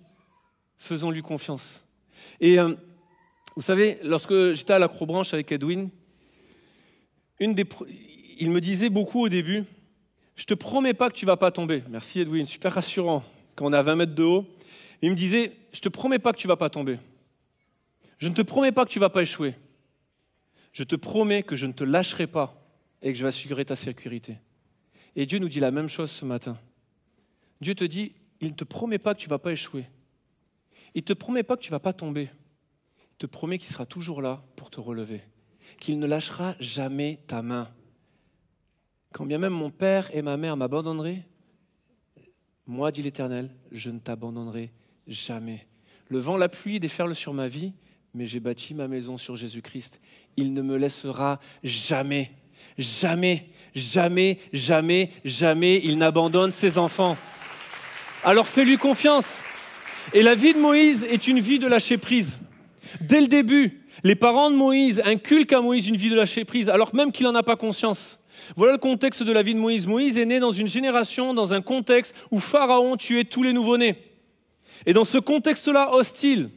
Faisons-lui confiance. Et vous savez, lorsque j'étais à l'Acrobranche avec Edwin, il me disait beaucoup au début, je te promets pas que tu vas pas tomber. Merci Edwin, super rassurant, quand on est à 20 mètres de haut. Il me disait, je te promets pas que tu vas pas tomber. Je ne te promets pas que tu vas pas échouer. Je te promets que je ne te lâcherai pas et que je vais assurer ta sécurité. Et Dieu nous dit la même chose ce matin. Dieu te dit, il ne te promet pas que tu vas pas échouer. Il ne te promet pas que tu vas pas tomber. Il te promet qu'il sera toujours là pour te relever, qu'il ne lâchera jamais ta main. Quand bien même mon père et ma mère m'abandonneraient, moi, dit l'Éternel, je ne t'abandonnerai jamais. Le vent, la pluie déferlent sur ma vie, mais j'ai bâti ma maison sur Jésus-Christ. Il ne me laissera jamais, jamais, jamais, jamais, jamais. Il n'abandonne ses enfants. Alors fais-lui confiance. Et la vie de Moïse est une vie de lâcher prise. Dès le début, les parents de Moïse inculquent à Moïse une vie de lâcher prise, alors même qu'il n'en a pas conscience. Voilà le contexte de la vie de Moïse. Moïse est né dans une génération, dans un contexte où Pharaon tuait tous les nouveau-nés. Et dans ce contexte-là hostile,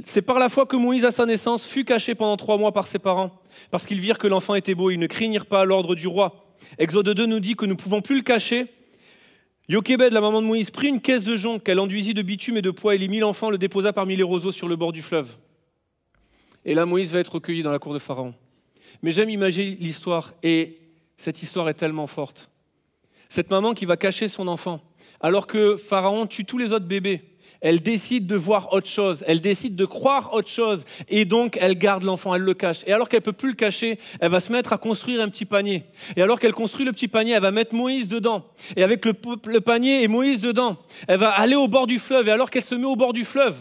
c'est par la foi que Moïse, à sa naissance, fut caché pendant 3 mois par ses parents, parce qu'ils virent que l'enfant était beau, ils ne craignirent pas l'ordre du roi. Exode 2 nous dit que nous ne pouvons plus le cacher. Jochébed, la maman de Moïse, prit une caisse de jonc qu'elle enduisit de bitume et de poids, et les 1000 enfants le déposa parmi les roseaux sur le bord du fleuve. Et là, Moïse va être recueilli dans la cour de Pharaon. Mais j'aime imaginer l'histoire, et cette histoire est tellement forte. Cette maman qui va cacher son enfant, alors que Pharaon tue tous les autres bébés, elle décide de voir autre chose, elle décide de croire autre chose, et donc elle garde l'enfant, elle le cache. Et alors qu'elle ne peut plus le cacher, elle va se mettre à construire un petit panier. Et alors qu'elle construit le petit panier, elle va mettre Moïse dedans. Et avec le panier et Moïse dedans, elle va aller au bord du fleuve. Et alors qu'elle se met au bord du fleuve,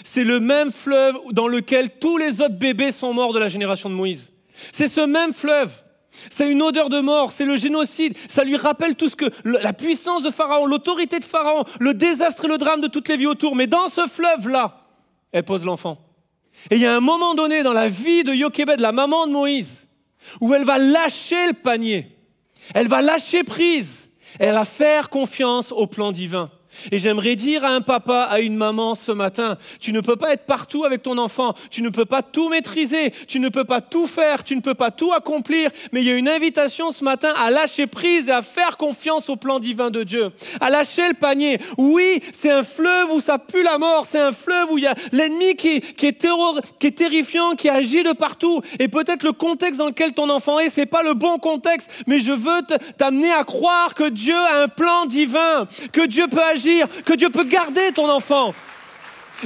c'est le même fleuve dans lequel tous les autres bébés sont morts de la génération de Moïse. C'est ce même fleuve. C'est une odeur de mort, c'est le génocide. Ça lui rappelle tout ce que la puissance de Pharaon, l'autorité de Pharaon, le désastre et le drame de toutes les vies autour. Mais dans ce fleuve-là, elle pose l'enfant. Et il y a un moment donné dans la vie de Jochébed, la maman de Moïse, où elle va lâcher le panier. Elle va lâcher prise. Elle va faire confiance au plan divin. Et j'aimerais dire à un papa, à une maman ce matin, tu ne peux pas être partout avec ton enfant, tu ne peux pas tout maîtriser, tu ne peux pas tout faire, tu ne peux pas tout accomplir, mais il y a une invitation ce matin à lâcher prise et à faire confiance au plan divin de Dieu, à lâcher le panier. Oui, c'est un fleuve où ça pue la mort, c'est un fleuve où il y a l'ennemi qui est terrifiant, qui agit de partout, et peut-être le contexte dans lequel ton enfant est, c'est pas le bon contexte, mais je veux t'amener à croire que Dieu a un plan divin, que Dieu peut agir, que Dieu peut garder ton enfant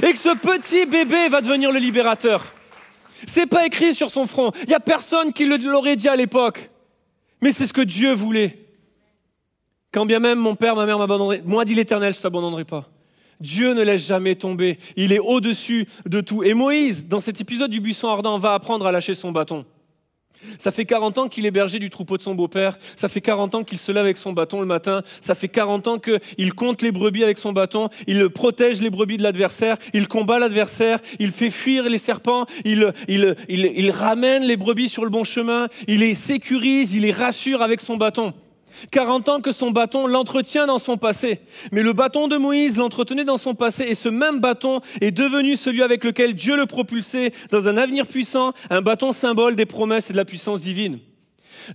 et que ce petit bébé va devenir le libérateur. C'est pas écrit sur son front. Il n'y a personne qui l'aurait dit à l'époque. Mais c'est ce que Dieu voulait. Quand bien même mon père, ma mère m'abandonnerait, moi dit l'Éternel, je ne t'abandonnerai pas. Dieu ne laisse jamais tomber. Il est au-dessus de tout. Et Moïse, dans cet épisode du buisson ardent, va apprendre à lâcher son bâton. Ça fait 40 ans qu'il est berger du troupeau de son beau-père. Ça fait 40 ans qu'il se lève avec son bâton le matin. Ça fait 40 ans qu'il compte les brebis avec son bâton. Il protège les brebis de l'adversaire. Il combat l'adversaire. Il fait fuir les serpents. Il ramène les brebis sur le bon chemin. Il les sécurise. Il les rassure avec son bâton. 40 ans que son bâton l'entretient dans son passé. Mais le bâton de Moïse l'entretenait dans son passé et ce même bâton est devenu celui avec lequel Dieu le propulsait dans un avenir puissant, un bâton symbole des promesses et de la puissance divine.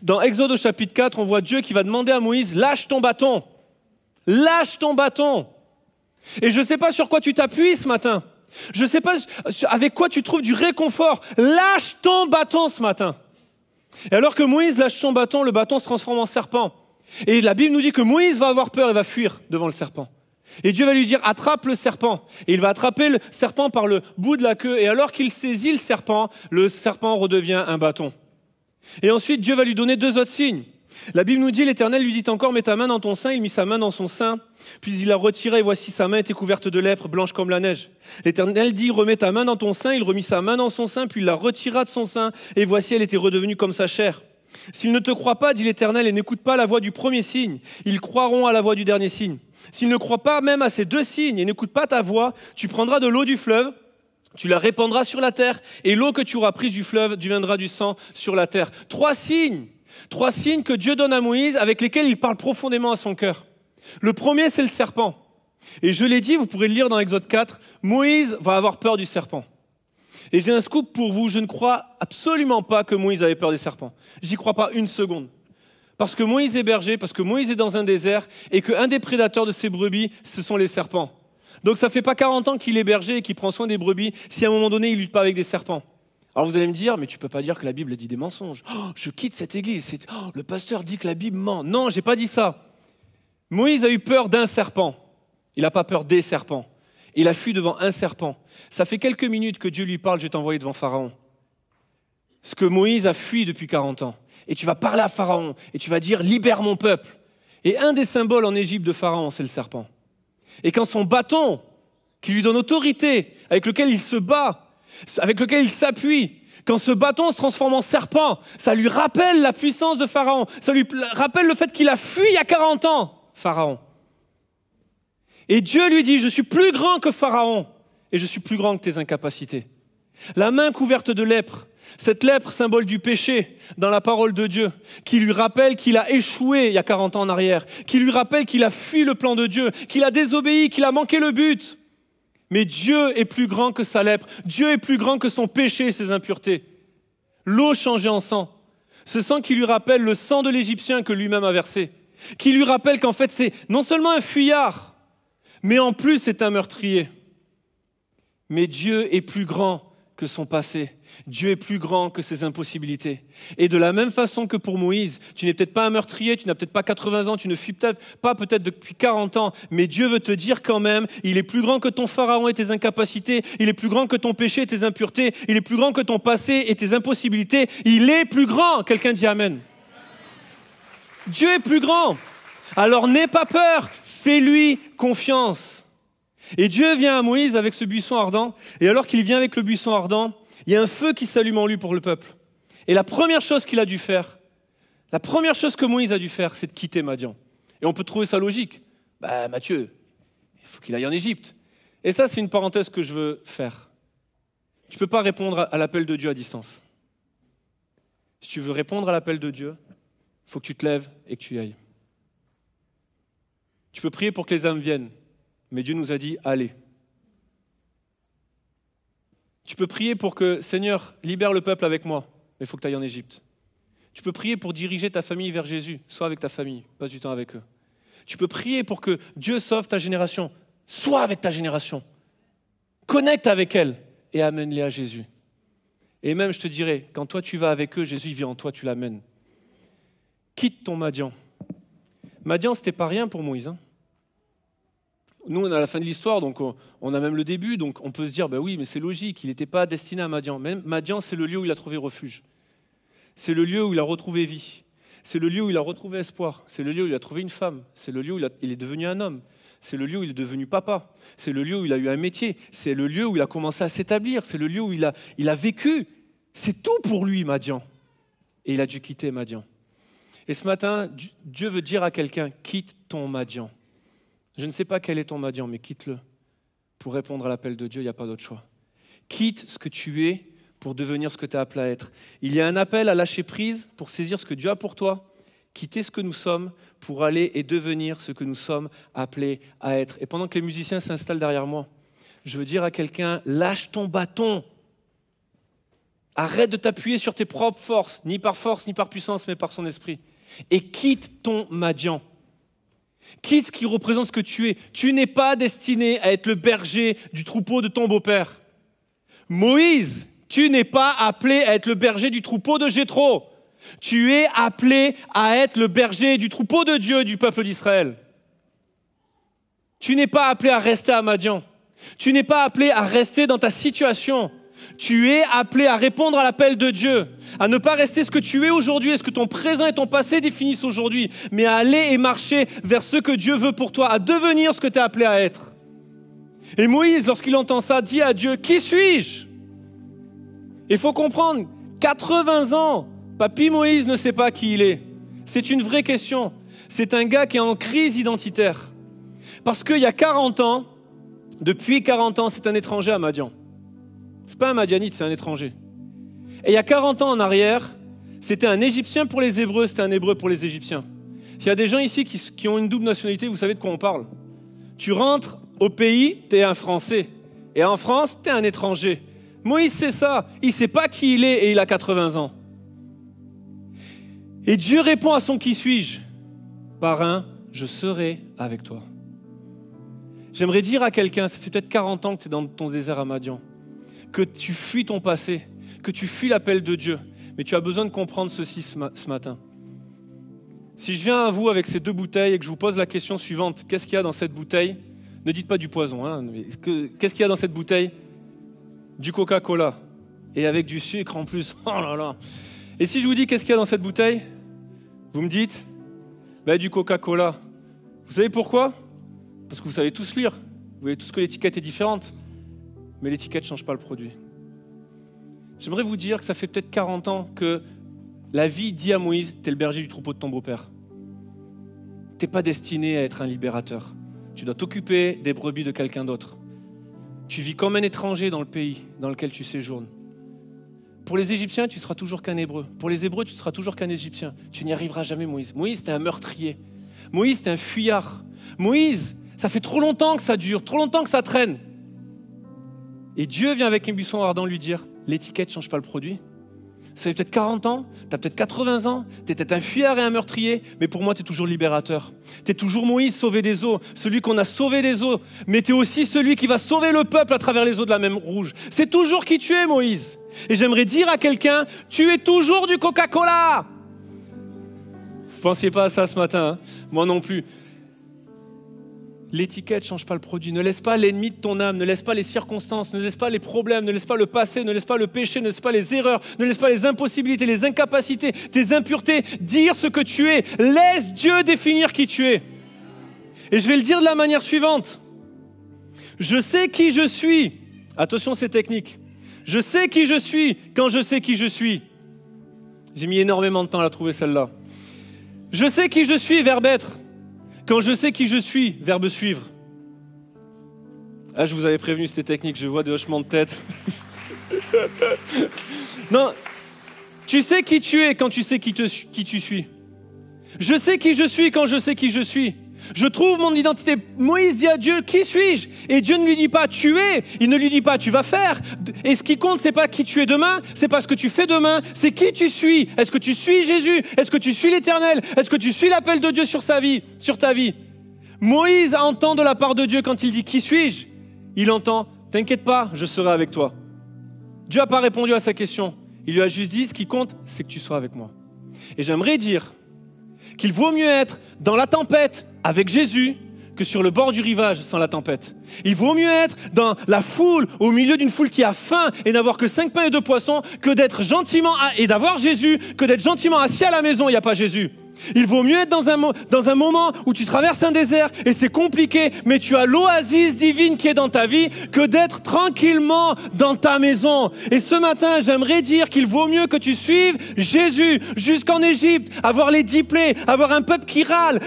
Dans Exode au chapitre 4, on voit Dieu qui va demander à Moïse « Lâche ton bâton ! Lâche ton bâton !» Et je ne sais pas sur quoi tu t'appuies ce matin. Je ne sais pas avec quoi tu trouves du réconfort. Lâche ton bâton ce matin. Et alors que Moïse lâche son bâton, le bâton se transforme en serpent. Et la Bible nous dit que Moïse va avoir peur et va fuir devant le serpent. Et Dieu va lui dire, attrape le serpent. Et il va attraper le serpent par le bout de la queue. Et alors qu'il saisit le serpent redevient un bâton. Et ensuite, Dieu va lui donner 2 autres signes. La Bible nous dit, l'Éternel lui dit encore, mets ta main dans ton sein. Il mit sa main dans son sein, puis il la retira et voici sa main était couverte de lèpre, blanche comme la neige. L'Éternel dit, remets ta main dans ton sein. Il remit sa main dans son sein, puis il la retira de son sein et voici elle était redevenue comme sa chair. S'ils ne te croient pas, dit l'Éternel, et n'écoutent pas la voix du premier signe, ils croiront à la voix du dernier signe. S'ils ne croient pas même à ces 2 signes et n'écoutent pas ta voix, tu prendras de l'eau du fleuve, tu la répandras sur la terre, et l'eau que tu auras prise du fleuve deviendra du sang sur la terre. 3 signes que Dieu donne à Moïse, avec lesquels il parle profondément à son cœur. Le premier, c'est le serpent. Et je l'ai dit, vous pourrez le lire dans Exode 4, Moïse va avoir peur du serpent. Et j'ai un scoop pour vous, je ne crois absolument pas que Moïse avait peur des serpents. J'y crois pas une seconde. Parce que Moïse est berger, parce que Moïse est dans un désert, et qu'un des prédateurs de ses brebis, ce sont les serpents. Donc ça fait pas 40 ans qu'il est berger et qu'il prend soin des brebis, si à un moment donné, il lutte pas avec des serpents. Alors vous allez me dire, mais tu peux pas dire que la Bible dit des mensonges. Oh, je quitte cette église, le pasteur dit que la Bible ment. Non, j'ai pas dit ça. Moïse a eu peur d'un serpent. Il n'a pas peur des serpents. Il a fui devant un serpent. Ça fait quelques minutes que Dieu lui parle, je vais t'envoyer devant Pharaon. Ce que Moïse a fui depuis 40 ans. Et tu vas parler à Pharaon et tu vas dire, libère mon peuple. Et un des symboles en Égypte de Pharaon, c'est le serpent. Et quand son bâton, qui lui donne autorité, avec lequel il se bat, avec lequel il s'appuie, quand ce bâton se transforme en serpent, ça lui rappelle la puissance de Pharaon. Ça lui rappelle le fait qu'il a fui il y a 40 ans, Pharaon. Et Dieu lui dit, je suis plus grand que Pharaon et je suis plus grand que tes incapacités. La main couverte de lèpre, cette lèpre symbole du péché dans la parole de Dieu, qui lui rappelle qu'il a échoué il y a 40 ans en arrière, qui lui rappelle qu'il a fui le plan de Dieu, qu'il a désobéi, qu'il a manqué le but. Mais Dieu est plus grand que sa lèpre. Dieu est plus grand que son péché et ses impuretés. L'eau changée en sang. Ce sang qui lui rappelle le sang de l'Égyptien que lui-même a versé. Qui lui rappelle qu'en fait c'est non seulement un fuyard, mais en plus c'est un meurtrier. Mais Dieu est plus grand que son passé. Dieu est plus grand que ses impossibilités. Et de la même façon que pour Moïse, tu n'es peut-être pas un meurtrier, tu n'as peut-être pas 80 ans, tu ne fuis peut-être pas depuis 40 ans, mais Dieu veut te dire quand même, il est plus grand que ton pharaon et tes incapacités, il est plus grand que ton péché et tes impuretés, il est plus grand que ton passé et tes impossibilités, il est plus grand. Quelqu'un dit Amen. Dieu est plus grand. Alors n'aie pas peur, fais-lui confiance. Et Dieu vient à Moïse avec ce buisson ardent, et alors qu'il vient avec le buisson ardent, il y a un feu qui s'allume en lui pour le peuple. Et la première chose qu'il a dû faire, la première chose que Moïse a dû faire, c'est de quitter Madian. Et on peut trouver ça logique. Matthieu, il faut qu'il aille en Égypte. Et ça, c'est une parenthèse que je veux faire. Tu ne peux pas répondre à l'appel de Dieu à distance. Si tu veux répondre à l'appel de Dieu, il faut que tu te lèves et que tu y ailles. Tu peux prier pour que les âmes viennent, mais Dieu nous a dit, allez. Tu peux prier pour que, Seigneur, libère le peuple avec moi, mais il faut que tu ailles en Égypte. Tu peux prier pour diriger ta famille vers Jésus, sois avec ta famille, passe du temps avec eux. Tu peux prier pour que Dieu sauve ta génération, sois avec ta génération. Connecte avec elle et amène-les à Jésus. Et même, je te dirais, quand toi tu vas avec eux, Jésus vient en toi, tu l'amènes. Quitte ton Madian. Madian, c'était pas rien pour Moïse. Nous, on est à la fin de l'histoire, donc on a même le début, donc on peut se dire, oui, mais c'est logique, il n'était pas destiné à Madian. Même Madian, c'est le lieu où il a trouvé refuge. C'est le lieu où il a retrouvé vie. C'est le lieu où il a retrouvé espoir. C'est le lieu où il a trouvé une femme. C'est le lieu où il est devenu un homme. C'est le lieu où il est devenu papa. C'est le lieu où il a eu un métier. C'est le lieu où il a commencé à s'établir. C'est le lieu où il a vécu. C'est tout pour lui, Madian. Et il a dû quitter Madian. Et ce matin, Dieu veut dire à quelqu'un, quitte ton Madian. Je ne sais pas quel est ton Madian, mais quitte-le. Pour répondre à l'appel de Dieu, il n'y a pas d'autre choix. Quitte ce que tu es pour devenir ce que tu es appelé à être. Il y a un appel à lâcher prise pour saisir ce que Dieu a pour toi, quitter ce que nous sommes pour aller et devenir ce que nous sommes appelés à être. Et pendant que les musiciens s'installent derrière moi, je veux dire à quelqu'un, lâche ton bâton. Arrête de t'appuyer sur tes propres forces, ni par puissance, mais par son esprit. Et quitte ton Madian. Quitte ce qui représente ce que tu es. Tu n'es pas destiné à être le berger du troupeau de ton beau-père. Moïse, tu n'es pas appelé à être le berger du troupeau de Jéthro. Tu es appelé à être le berger du troupeau de Dieu, du peuple d'Israël. Tu n'es pas appelé à rester à Madian. Tu n'es pas appelé à rester dans ta situation. Tu es appelé à répondre à l'appel de Dieu, à ne pas rester ce que tu es aujourd'hui et ce que ton présent et ton passé définissent aujourd'hui, mais à aller et marcher vers ce que Dieu veut pour toi, à devenir ce que tu es appelé à être. Et Moïse, lorsqu'il entend ça, dit à Dieu, « Qui suis-je » Il faut comprendre, 80 ans, papy Moïse ne sait pas qui il est. C'est une vraie question. C'est un gars qui est en crise identitaire. Parce qu'il y a 40 ans, depuis 40 ans, c'est un étranger à Madian. Ce n'est pas un Madianite, c'est un étranger. Et il y a 40 ans en arrière, c'était un Égyptien pour les Hébreux, c'était un Hébreu pour les Égyptiens. S'il y a des gens ici qui ont une double nationalité, vous savez de quoi on parle. Tu rentres au pays, tu es un Français. Et en France, tu es un étranger. Moïse sait ça, il ne sait pas qui il est et il a 80 ans. Et Dieu répond à son « Qui suis-je » par un « Je serai avec toi ». J'aimerais dire à quelqu'un, ça fait peut-être 40 ans que tu es dans ton désert à Madian, que tu fuis ton passé, que tu fuis l'appel de Dieu, mais tu as besoin de comprendre ceci ce matin. Si je viens à vous avec ces 2 bouteilles et que je vous pose la question suivante, qu'est-ce qu'il y a dans cette bouteille? Ne dites pas du poison, hein, mais qu'est-ce qu'il y a dans cette bouteille? Du Coca-Cola, et avec du sucre en plus, oh là là. Et si je vous dis qu'est-ce qu'il y a dans cette bouteille, vous me dites, du Coca-Cola. Vous savez pourquoi? Parce que vous savez tous lire, vous voyez tous que l'étiquette est différente, mais l'étiquette ne change pas le produit. J'aimerais vous dire que ça fait peut-être 40 ans que la vie dit à Moïse, t'es le berger du troupeau de ton beau-père. T'es pas destiné à être un libérateur. Tu dois t'occuper des brebis de quelqu'un d'autre. Tu vis comme un étranger dans le pays dans lequel tu séjournes. Pour les Égyptiens, tu seras toujours qu'un Hébreu. Pour les Hébreux, tu seras toujours qu'un Égyptien. Tu n'y arriveras jamais, Moïse. Moïse, t'es un meurtrier. Moïse, t'es un fuyard. Moïse, ça fait trop longtemps que ça dure, trop longtemps que ça traîne. Et Dieu vient avec un buisson ardent lui dire, l'étiquette ne change pas le produit. Ça fait peut-être 40 ans, tu as peut-être 80 ans, tu es peut-être un fuyard et un meurtrier, mais pour moi, tu es toujours libérateur. Tu es toujours Moïse, sauvé des eaux, celui qu'on a sauvé des eaux, mais tu es aussi celui qui va sauver le peuple à travers les eaux de la mer Rouge. C'est toujours qui tu es, Moïse. Et j'aimerais dire à quelqu'un, tu es toujours du Coca-Cola. Vous ne pensiez pas à ça ce matin, hein? Moi non plus. L'étiquette ne change pas le produit. Ne laisse pas l'ennemi de ton âme, ne laisse pas les circonstances, ne laisse pas les problèmes, ne laisse pas le passé, ne laisse pas le péché, ne laisse pas les erreurs, ne laisse pas les impossibilités, les incapacités, tes impuretés, dire ce que tu es. Laisse Dieu définir qui tu es. Et je vais le dire de la manière suivante. Je sais qui je suis. Attention, c'est technique. Je sais qui je suis quand je sais qui je suis. J'ai mis énormément de temps à la trouver celle-là. Je sais qui je suis, verbe être. Quand je sais qui je suis, verbe suivre. Ah, je vous avais prévenu, c'était technique, je vois des hochements de tête. Non, tu sais qui tu es quand tu sais qui tu suis. Je sais qui je suis quand je sais qui je suis. Je trouve mon identité. Moïse dit à Dieu, qui suis-je? Et Dieu ne lui dit pas, tu es. Il ne lui dit pas, tu vas faire. Et ce qui compte, c'est pas qui tu es demain, c'est pas ce que tu fais demain, c'est qui tu suis. Est-ce que tu suis Jésus? Est-ce que tu suis l'Éternel? Est-ce que tu suis l'appel de Dieu sur ta vie? Moïse entend de la part de Dieu quand il dit, qui suis-je? Il entend, t'inquiète pas, je serai avec toi. Dieu n'a pas répondu à sa question. Il lui a juste dit, ce qui compte, c'est que tu sois avec moi. Et j'aimerais dire qu'il vaut mieux être dans la tempête avec Jésus que sur le bord du rivage sans la tempête. Il vaut mieux être dans la foule, au milieu d'une foule qui a faim et n'avoir que 5 pains et 2 poissons, que d'être gentiment et d'avoir Jésus, que d'être gentiment assis à la maison, il n'y a pas Jésus. Il vaut mieux être dans un moment où tu traverses un désert et c'est compliqué, mais tu as l'oasis divine qui est dans ta vie, que d'être tranquillement dans ta maison. Et ce matin, j'aimerais dire qu'il vaut mieux que tu suives Jésus jusqu'en Égypte, avoir les 10 plaies, avoir un peuple qui râle,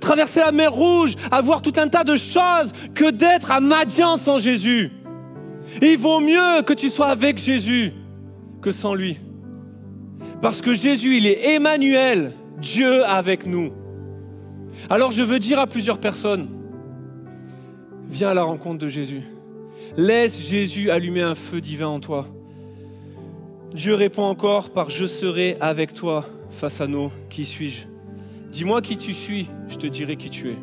traverser la mer Rouge, avoir tout un tas de choses, que d'être à Madian sans Jésus. Et il vaut mieux que tu sois avec Jésus que sans lui. Parce que Jésus, il est Emmanuel, Dieu avec nous. Alors je veux dire à plusieurs personnes, viens à la rencontre de Jésus. Laisse Jésus allumer un feu divin en toi. Dieu répond encore par « Je serai avec toi face à nos qui suis-je ». Dis-moi qui tu suis, je te dirai qui tu es.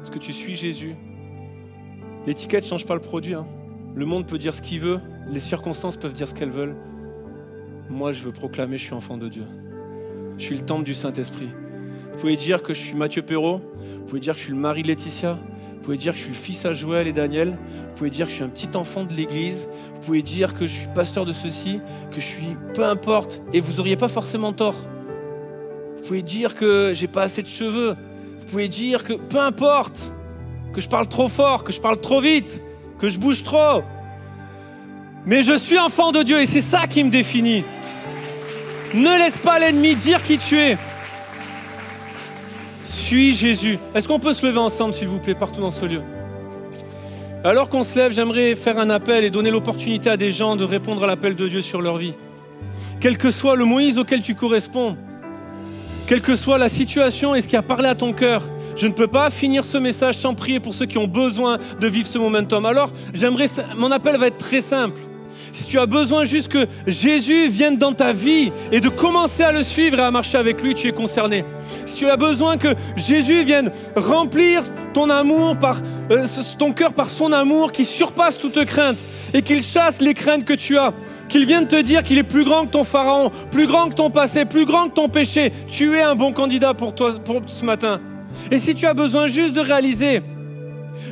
Est-ce que tu suis Jésus? L'étiquette ne change pas le produit. Hein. Le monde peut dire ce qu'il veut, les circonstances peuvent dire ce qu'elles veulent. Moi, je veux proclamer, je suis enfant de Dieu. Je suis le temple du Saint-Esprit. Vous pouvez dire que je suis Mathieu Perrault, vous pouvez dire que je suis le mari de Laetitia, vous pouvez dire que je suis le fils à Joël et Daniel, vous pouvez dire que je suis un petit enfant de l'église, vous pouvez dire que je suis pasteur de ceci, que je suis peu importe, et vous n'auriez pas forcément tort. Vous pouvez dire que j'ai pas assez de cheveux, vous pouvez dire que peu importe, que je parle trop fort, que je parle trop vite, que je bouge trop. Mais je suis enfant de Dieu et c'est ça qui me définit. Ne laisse pas l'ennemi dire qui tu es. Suis Jésus. Est-ce qu'on peut se lever ensemble, s'il vous plaît, partout dans ce lieu? Alors qu'on se lève, j'aimerais faire un appel et donner l'opportunité à des gens de répondre à l'appel de Dieu sur leur vie. Quel que soit le Moïse auquel tu corresponds, quelle que soit la situation et ce qui a parlé à ton cœur, je ne peux pas finir ce message sans prier pour ceux qui ont besoin de vivre ce momentum. Alors, mon appel va être très simple. Si tu as besoin juste que Jésus vienne dans ta vie et de commencer à le suivre et à marcher avec lui, tu es concerné. Si tu as besoin que Jésus vienne remplir ton amour ton cœur par son amour qui surpasse toute crainte et qu'il chasse les craintes que tu as, qu'il vienne te dire qu'il est plus grand que ton pharaon, plus grand que ton passé, plus grand que ton péché, tu es un bon candidat pour toi pour ce matin. Et si tu as besoin juste de réaliser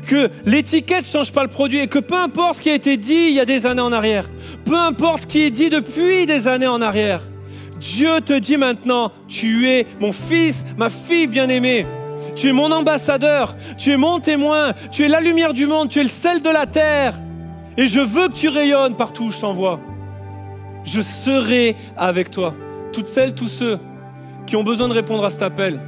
que l'étiquette ne change pas le produit et que peu importe ce qui a été dit il y a des années en arrière, peu importe ce qui est dit depuis des années en arrière, Dieu te dit maintenant, tu es mon fils, ma fille bien-aimée, tu es mon ambassadeur, tu es mon témoin, tu es la lumière du monde, tu es le sel de la terre et je veux que tu rayonnes partout où je t'envoie. Je serai avec toi. Toutes celles, tous ceux qui ont besoin de répondre à cet appel,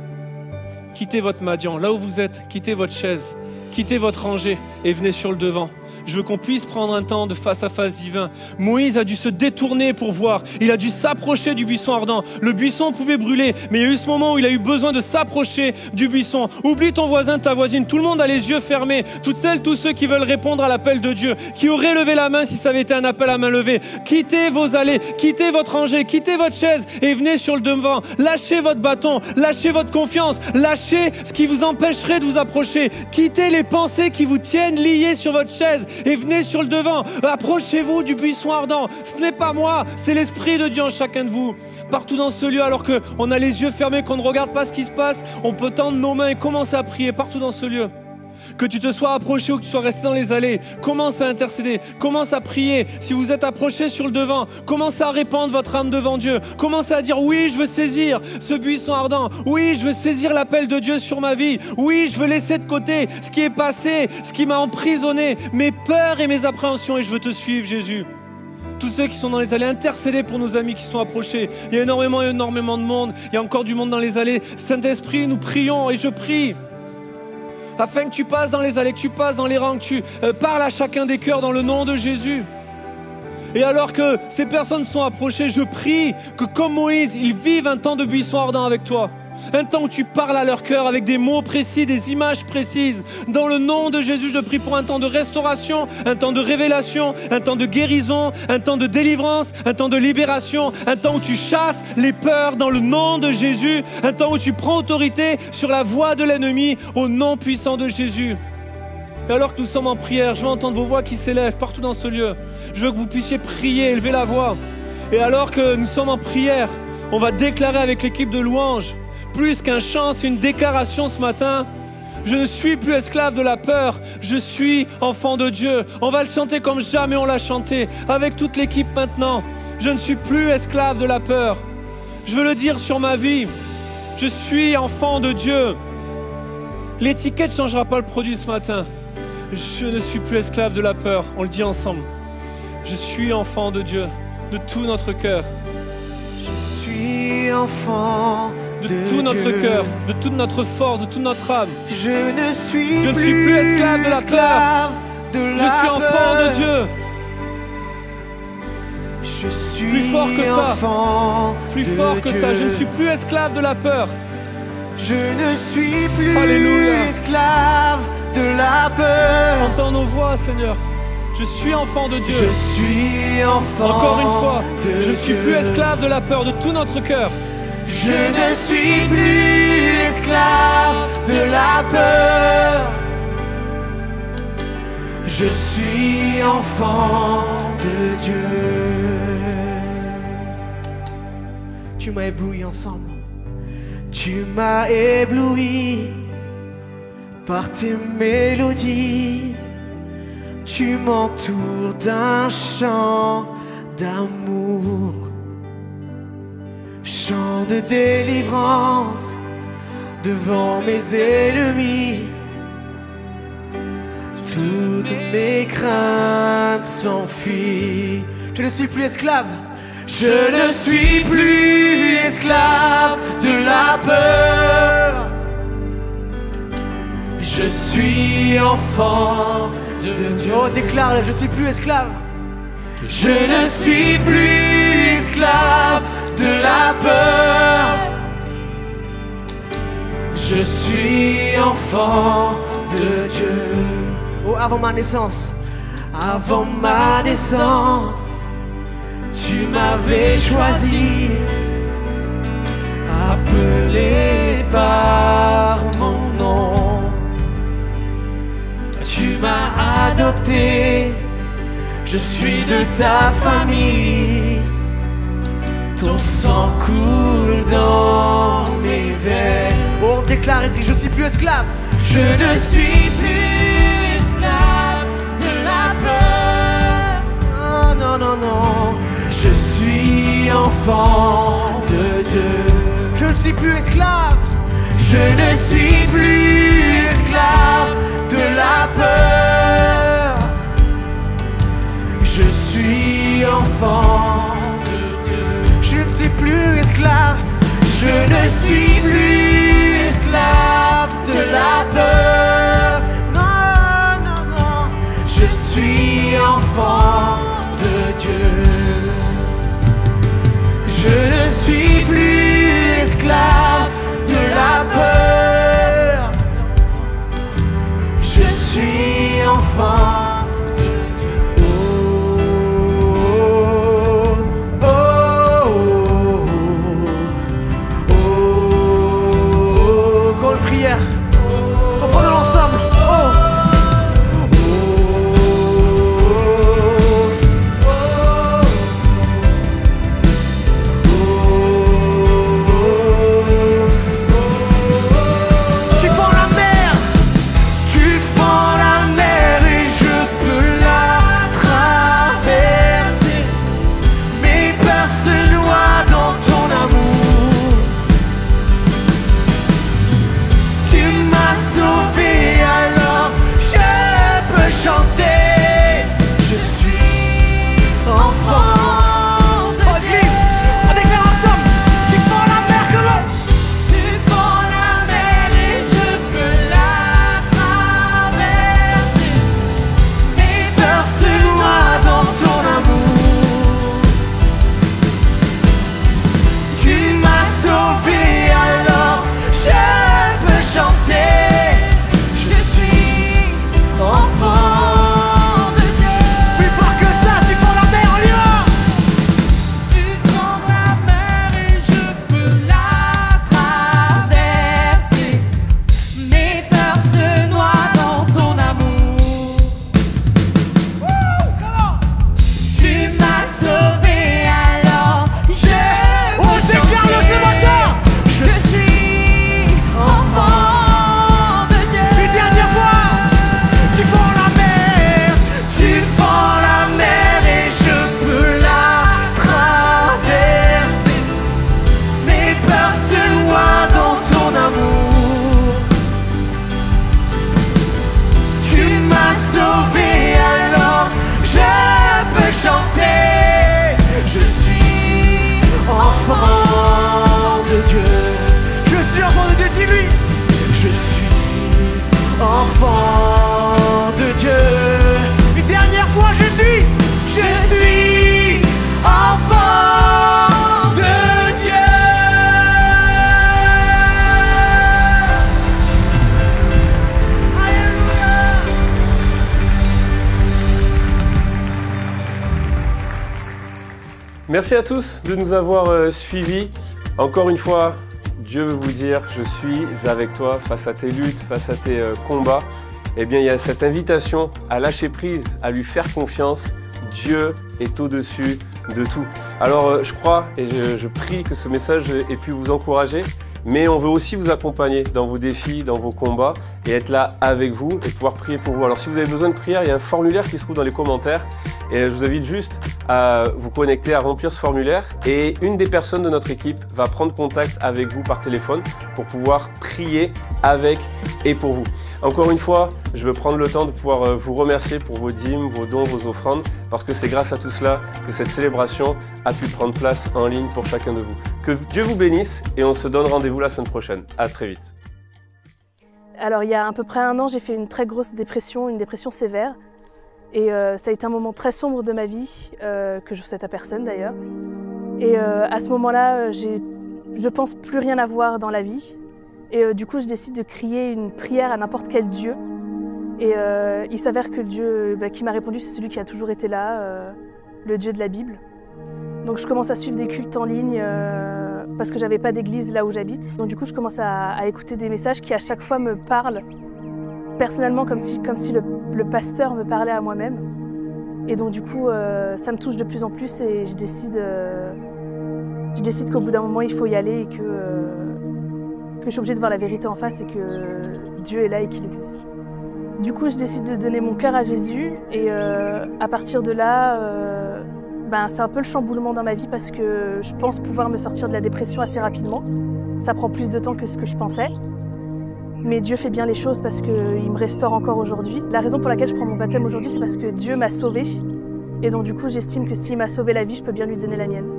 quittez votre Madian, là où vous êtes, quittez votre chaise, quittez votre rangée et venez sur le devant. Je veux qu'on puisse prendre un temps de face à face divin. Moïse a dû se détourner pour voir. Il a dû s'approcher du buisson ardent. Le buisson pouvait brûler, mais il y a eu ce moment où il a eu besoin de s'approcher du buisson. Oublie ton voisin, ta voisine. Tout le monde a les yeux fermés. Toutes celles, tous ceux qui veulent répondre à l'appel de Dieu, qui auraient levé la main si ça avait été un appel à main levée. Quittez vos allées, quittez votre rangée, quittez votre chaise et venez sur le devant. Lâchez votre bâton, lâchez votre confiance, lâchez ce qui vous empêcherait de vous approcher. Quittez les pensées qui vous tiennent liés sur votre chaise et venez sur le devant. Approchez-vous du buisson ardent. Ce n'est pas moi, c'est l'Esprit de Dieu en chacun de vous. Partout dans ce lieu, alors qu'on a les yeux fermés, qu'on ne regarde pas ce qui se passe, on peut tendre nos mains et commencer à prier partout dans ce lieu. Que tu te sois approché ou que tu sois resté dans les allées, commence à intercéder, commence à prier. Si vous êtes approché sur le devant, commencez à répandre votre âme devant Dieu. Commencez à dire oui, je veux saisir ce buisson ardent. Oui, je veux saisir l'appel de Dieu sur ma vie. Oui, je veux laisser de côté ce qui est passé, ce qui m'a emprisonné, mes peurs et mes appréhensions, et je veux te suivre, Jésus. Tous ceux qui sont dans les allées, intercédez pour nos amis qui sont approchés. Il y a énormément de monde. Il y a encore du monde dans les allées. Saint-Esprit, nous prions et je prie afin que tu passes dans les allées, que tu passes dans les rangs, que tu parles à chacun des cœurs dans le nom de Jésus. Et alors que ces personnes sont approchées, je prie que comme Moïse, ils vivent un temps de buisson ardent avec toi. Un temps où tu parles à leur cœur avec des mots précis, des images précises. Dans le nom de Jésus, je prie pour un temps de restauration, un temps de révélation, un temps de guérison, un temps de délivrance, un temps de libération, un temps où tu chasses les peurs dans le nom de Jésus, un temps où tu prends autorité sur la voie de l'ennemi au nom puissant de Jésus. Et alors que nous sommes en prière, je veux entendre vos voix qui s'élèvent partout dans ce lieu. Je veux que vous puissiez prier, élever la voix. Et alors que nous sommes en prière, on va déclarer avec l'équipe de louanges. Plus qu'un chant, c'est une déclaration ce matin. Je ne suis plus esclave de la peur, je suis enfant de Dieu. On va le chanter comme jamais on l'a chanté, avec toute l'équipe maintenant. Je ne suis plus esclave de la peur. Je veux le dire sur ma vie. Je suis enfant de Dieu. L'étiquette ne changera pas le produit ce matin. Je ne suis plus esclave de la peur. On le dit ensemble. Je suis enfant de Dieu, de tout notre cœur. Je suis enfant de tout notre cœur, de toute notre force, de toute notre âme. Je ne suis plus esclave de la peur. Je suis enfant de Dieu. Je suis plus fort que ça. Plus fort que Dieu. ça. Je ne suis plus esclave de la peur. Je ne suis plus Alléluia. esclave de la peur. Entends nos voix, Seigneur. Je suis enfant de Dieu. Je suis enfant. Encore une fois, de je ne suis Dieu. plus esclave de la peur, de tout notre cœur. Je ne suis plus esclave de la peur. Je suis enfant de Dieu. Tu m'as ébloui ensemble. Tu m'as ébloui par tes mélodies. Tu m'entoures d'un chant d'amour. Chant de délivrance devant mes ennemis. Toutes mes craintes s'enfuient. Je ne suis plus esclave. Je ne suis plus esclave de la peur. Je suis enfant de Dieu. Oh, déclare-le, je ne suis plus esclave. Je ne suis plus esclave de la peur. Je suis enfant de Dieu. Oh, avant ma naissance, tu m'avais choisi, appelé par mon nom. Tu m'as adopté, je suis de ta famille. Ton sang coule dans mes veines. Oh, on déclare que je ne suis plus esclave. Je ne suis plus esclave de la peur. Non, non, non, non. Je suis enfant de Dieu. Je ne suis plus esclave. Je ne suis plus esclave de la peur. Je suis enfant de Dieu. Je ne suis plus esclave. Je ne suis plus esclave de la peur. Non, non, non. Je suis prière. Reprenons l'ensemble. Enfant de Dieu. Une dernière fois, je suis enfant de Dieu. Alléluia. Merci à tous de nous avoir suivis. Encore une fois, Dieu veut vous dire, je suis avec toi face à tes luttes, face à tes combats. Eh bien, il y a cette invitation à lâcher prise, à lui faire confiance. Dieu est au-dessus de tout. Alors, je crois et je prie que ce message ait pu vous encourager, mais on veut aussi vous accompagner dans vos défis, dans vos combats et être là avec vous et pouvoir prier pour vous. Alors, si vous avez besoin de prière, il y a un formulaire qui se trouve dans les commentaires et je vous invite juste à vous connecter, à remplir ce formulaire et une des personnes de notre équipe va prendre contact avec vous par téléphone pour pouvoir prier avec et pour vous. Encore une fois, je veux prendre le temps de pouvoir vous remercier pour vos dîmes, vos dons, vos offrandes, parce que c'est grâce à tout cela que cette célébration a pu prendre place en ligne pour chacun de vous. Que Dieu vous bénisse et on se donne rendez-vous la semaine prochaine. À très vite. Alors il y a à peu près 1 an, j'ai fait une très grosse dépression, une dépression sévère. Et ça a été un moment très sombre de ma vie, que je souhaite à personne d'ailleurs. Et à ce moment-là, je pense plus rien avoir dans la vie. Et du coup, je décide de crier une prière à n'importe quel Dieu. Et il s'avère que le Dieu qui m'a répondu, c'est celui qui a toujours été là, le Dieu de la Bible. Donc je commence à suivre des cultes en ligne parce que j'avais pas d'église là où j'habite. Donc du coup, je commence à écouter des messages qui à chaque fois me parlent personnellement comme si le pasteur me parlait à moi-même. Et donc du coup, ça me touche de plus en plus et je décide qu'au bout d'un moment, il faut y aller et que je suis obligée de voir la vérité en face et que Dieu est là et qu'il existe. Du coup, je décide de donner mon cœur à Jésus et à partir de là, c'est un peu le chamboulement dans ma vie parce que je pense pouvoir me sortir de la dépression assez rapidement. Ça prend plus de temps que ce que je pensais. Mais Dieu fait bien les choses parce qu'il me restaure encore aujourd'hui. La raison pour laquelle je prends mon baptême aujourd'hui, c'est parce que Dieu m'a sauvée. Et donc du coup, j'estime que s'il m'a sauvé la vie, je peux bien lui donner la mienne.